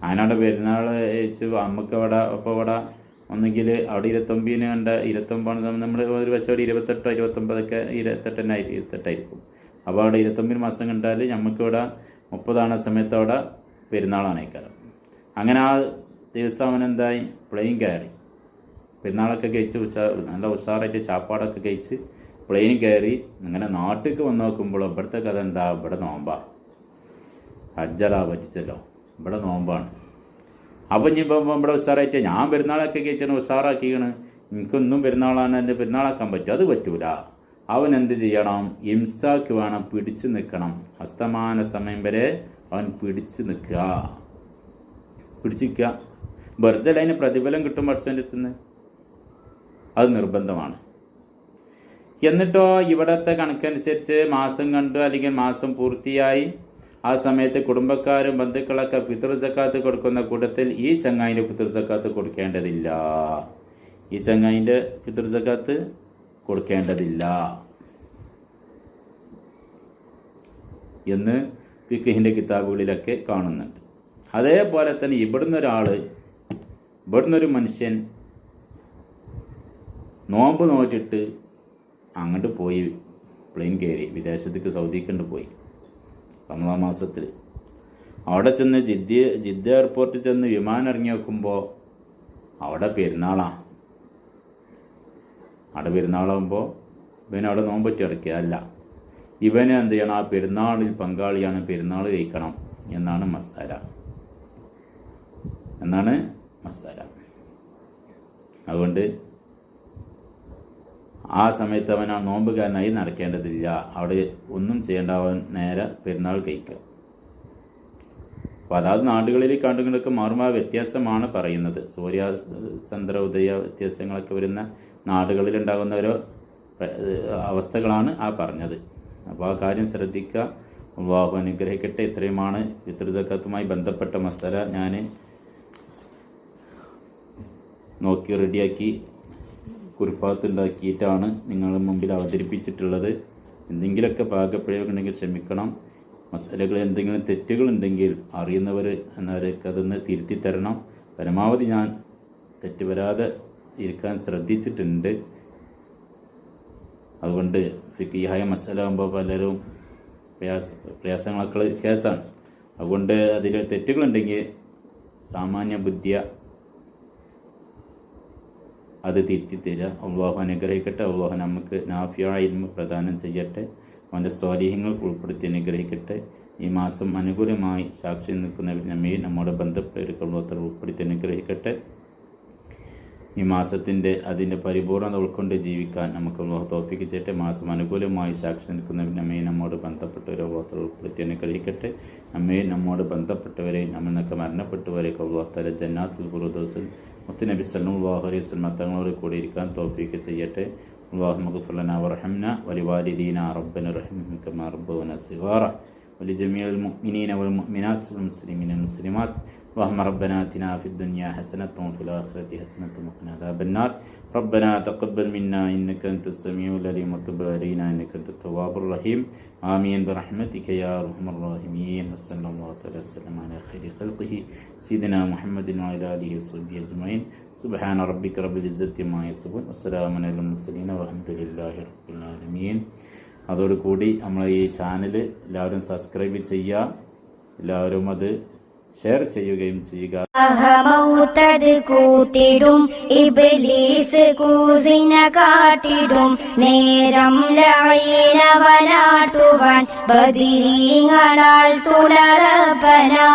അതിനവിടെ പെരുന്നാൾ കഴിച്ച് നമുക്ക് അവിടെ അപ്പോൾ ഇവിടെ ഒന്നെങ്കിൽ അവിടെ 29 കണ്ട 29 നമ്മൾ ഒരു പക്ഷേ അവിടെ 28 29 28 അപ്പോൾ അവിടെ 29 മാസം കണ്ടാൽ നമുക്കിവിടെ 30 സമയത്ത് അവിടെ പെരുന്നാളാണ് ഈ കാലം. അങ്ങനെ ആ ദിവസം അവനെന്തായി, പ്ലെയിൻ കയറി പെരുന്നാളൊക്കെ കഴിച്ച് നല്ല ഉഷാറായിട്ട് ചാപ്പാടൊക്കെ കഴിച്ച് പ്ലെയിൻ കയറി അങ്ങനെ നാട്ടിലേക്ക് വന്ന് നോക്കുമ്പോൾ ഇവിടുത്തെ കഥ എന്താ, ഇവിടെ നോമ്പാ. ഹജ്ജറാ പറ്റിച്ചല്ലോ, ഇവിടെ നോമ്പാണ്. അപ്പം ഇനിയിപ്പം ഇവിടെ ഉഷാറായിട്ട് ഞാൻ പെരുന്നാളൊക്കെ കഴിച്ചാൽ ഉഷാറാക്കിയാണ്, എനിക്കൊന്നും പെരുന്നാളാണ്, എൻ്റെ പെരുന്നാളാക്കാൻ പറ്റും, അത് പറ്റൂല. അവൻ എന്ത് ചെയ്യണം? ഇംസാക്ക് വേണം, പിടിച്ചു നിൽക്കണം. അസ്തമാന സമയം വരെ അവൻ പിടിച്ചു നിൽക്കുക. വെറുതെ അതിന് പ്രതിഫലം കിട്ടും പഠിച്ചവൻ്റെ അടുത്തുനിന്ന്, അത് നിർബന്ധമാണ്. എന്നിട്ടോ ഇവിടത്തെ കണക്കനുസരിച്ച് മാസം കണ്ടു അല്ലെങ്കിൽ മാസം പൂർത്തിയായി ആ സമയത്ത് കുടുംബക്കാരും ബന്ധുക്കളൊക്കെ ഫിത്ർ സക്കാത്ത് കൊടുക്കുന്ന കൂട്ടത്തിൽ ഈ ചങ്ങായിൻ്റെ ഫിത്ർ സക്കാത്ത് കൊടുക്കേണ്ടതില്ല. ഈ ചങ്ങായിൻ്റെ ഫിത്ർ സക്കാത്ത് കൊടുക്കേണ്ടതില്ല എന്ന് ഫിഖ്ഹിൻ്റെ കിതാബുകളിലൊക്കെ കാണുന്നുണ്ട്. അതേപോലെ തന്നെ ഇവിടുന്നൊരു മനുഷ്യൻ നോമ്പ് നോറ്റിട്ട് അങ്ങോട്ട് പോയി, പ്ലെയിൻ കയറി വിദേശത്തേക്ക് സൗദിക്ക് പോയി റമദാൻ മാസത്തിൽ. അവിടെ ചെന്ന് ജിദ്ദ എയർപോർട്ടിൽ ചെന്ന് വിമാനം ഇറങ്ങി നോക്കുമ്പോൾ അവിടെ പെരുന്നാളാണ്. അവിടെ പെരുന്നാളാകുമ്പോൾ ഇവനവിടെ നോമ്പറ്റി ഇറക്കുക അല്ല, ഇവനെ എന്ത് ചെയ്യണം, ആ പെരുന്നാളിൽ പങ്കാളിയാണ്, പെരുന്നാൾ കഴിക്കണം എന്നാണ് മസാല. അതുകൊണ്ട് ആ സമയത്ത് അവൻ ആ നോമ്പുകാരനായി നടക്കേണ്ടതില്ല, അവിടെ ഒന്നും ചെയ്യേണ്ട, അവൻ നേരെ പെരുന്നാൾ കഴിക്കുക. അപ്പോൾ അതാത് നാടുകളിൽ കണ്ടുകൊണ്ടൊക്കെ മാറുമ്പോൾ വ്യത്യാസമാണ് പറയുന്നത്. സൂര്യാചന്ദ്ര ഉദയ വ്യത്യാസങ്ങളൊക്കെ വരുന്ന നാടുകളിലുണ്ടാകുന്ന ഓരോ അവസ്ഥകളാണ് ആ പറഞ്ഞത്. അപ്പോൾ ആ കാര്യം ശ്രദ്ധിക്കുക. അല്ലാഹു അനുഗ്രഹിക്കട്ടെ. ഇത്രയുമാണ് ഫിത്ർ സക്കാത്തുമായി ബന്ധപ്പെട്ട മസല ഞാൻ നോക്കി റെഡിയാക്കി കുറിപ്പാത്തുണ്ടാക്കിയിട്ടാണ് നിങ്ങളുടെ മുമ്പിൽ അവതരിപ്പിച്ചിട്ടുള്ളത്. എന്തെങ്കിലുമൊക്കെ പാകപ്പിഴവുണ്ടെങ്കിൽ ക്ഷമിക്കണം. മസലകൾ എന്തെങ്കിലും തെറ്റുകളുണ്ടെങ്കിൽ അറിയുന്നവർ എന്നവരൊക്കെ അതൊന്ന് തിരുത്തി തരണം. പരമാവധി ഞാൻ തെറ്റ് വരാതെ ഇരിക്കാൻ ശ്രദ്ധിച്ചിട്ടുണ്ട്. അതുകൊണ്ട് ഫിഖിഹായ മസല ആകുമ്പോൾ പലരും പ്രയാസങ്ങളൊക്കെ കേസാണ്. അതുകൊണ്ട് അതിൽ തെറ്റുകളുണ്ടെങ്കിൽ സാമാന്യ ബുദ്ധിയ അത് തിരുത്തി തരിക. അല്ലാഹു അനുഗ്രഹിക്കട്ടെ. അല്ലാഹു നമുക്ക് നാഫിയായ ഇൽമ് പ്രദാനം ചെയ്യട്ടെ. അവൻ്റെ സ്വാലിഹ്യങ്ങൾ ഉൾപ്പെടുത്തി അനുഗ്രഹിക്കട്ടെ. ഈ മാസം അനുകൂലമായി സാക്ഷി നിൽക്കുന്ന നമ്മയും നമ്മുടെ ബന്ധപ്പെട്ടവർ ഉൾപ്പെടുത്തി അനുഗ്രഹിക്കട്ടെ. ഈ മാസത്തിൻ്റെ അതിൻ്റെ പരിപൂർണത ഉൾക്കൊണ്ട് ജീവിക്കാൻ നമുക്ക് അല്ലാഹു തൗഫീഖ് ചെയ്യട്ടെ. മാസം അനുകൂലമായി സാക്ഷി നിൽക്കുന്ന നമ്മയും നമ്മോട് ബന്ധപ്പെട്ടവരെ അല്ലാഹു ഉൾപ്പെടുത്തി അനുഗ്രഹിക്കട്ടെ. നമ്മയും നമ്മോട് ബന്ധപ്പെട്ടവരെ നമ്മിൽ നിന്നൊക്കെ മരണപ്പെട്ടവരെയൊക്കെ അല്ലാഹു തആല ജന്നാത്തുൽ ഫിർദൗസിൽ മുത്തുനബി സല്ലല്ലാഹു അലൈഹി വസല്ലം തങ്ങളോട് കൂടി ഇരിക്കാൻ തൗഫീഖ് ചെയ്യട്ടെ. അല്ലാഹുമ്മ ഗ്ഫിർ ലനാ വർഹംനാ വലിവാലിദീനാ റബ്ബനാ റഹ്മഹും കമാ റബ്ബൗനാ സിഗാറ വലിജമീഇൽ മുഅ്മിനീന വൽ മുഅ്മിനാത്ത് വൽ മുസ്ലിമീന വൽ മുസ്ലിമാത്ത്. اللهم ربنا آتنا في الدنيا حسنة وفي الآخرة حسنة وقنا عذاب النار. ربنا تقبل منا إنك أنت السميع العليم وتب علينا إنك أنت التواب الرحيم. آمين برحمتك يا أرحم الراحمين. وصلى الله تعالى وسلم على خير خلقه سيدنا محمد وعلى آله وصحبه أجمعين. سبحان ربك رب العزة عما يصفون وسلام على المرسلين والحمد لله رب العالمين. അതോടുകൂടി നമ്മൾ ഈ ചാനൽ എല്ലാവരും സബ്സ്ക്രൈബ് ചെയ്യുക, എല്ലാവരും അത് ഷെയർ ചെയ്യുകയും ചെയ്യുക. അഹമൗതത് കൂട്ടിടും ഇബ്ലീസ് കൂസിന കാട്ടിടും നേരം ലഈനവനാട്ടുവാൻ ബദിരീങ്ങളാൽ തുടരപ്പനാ.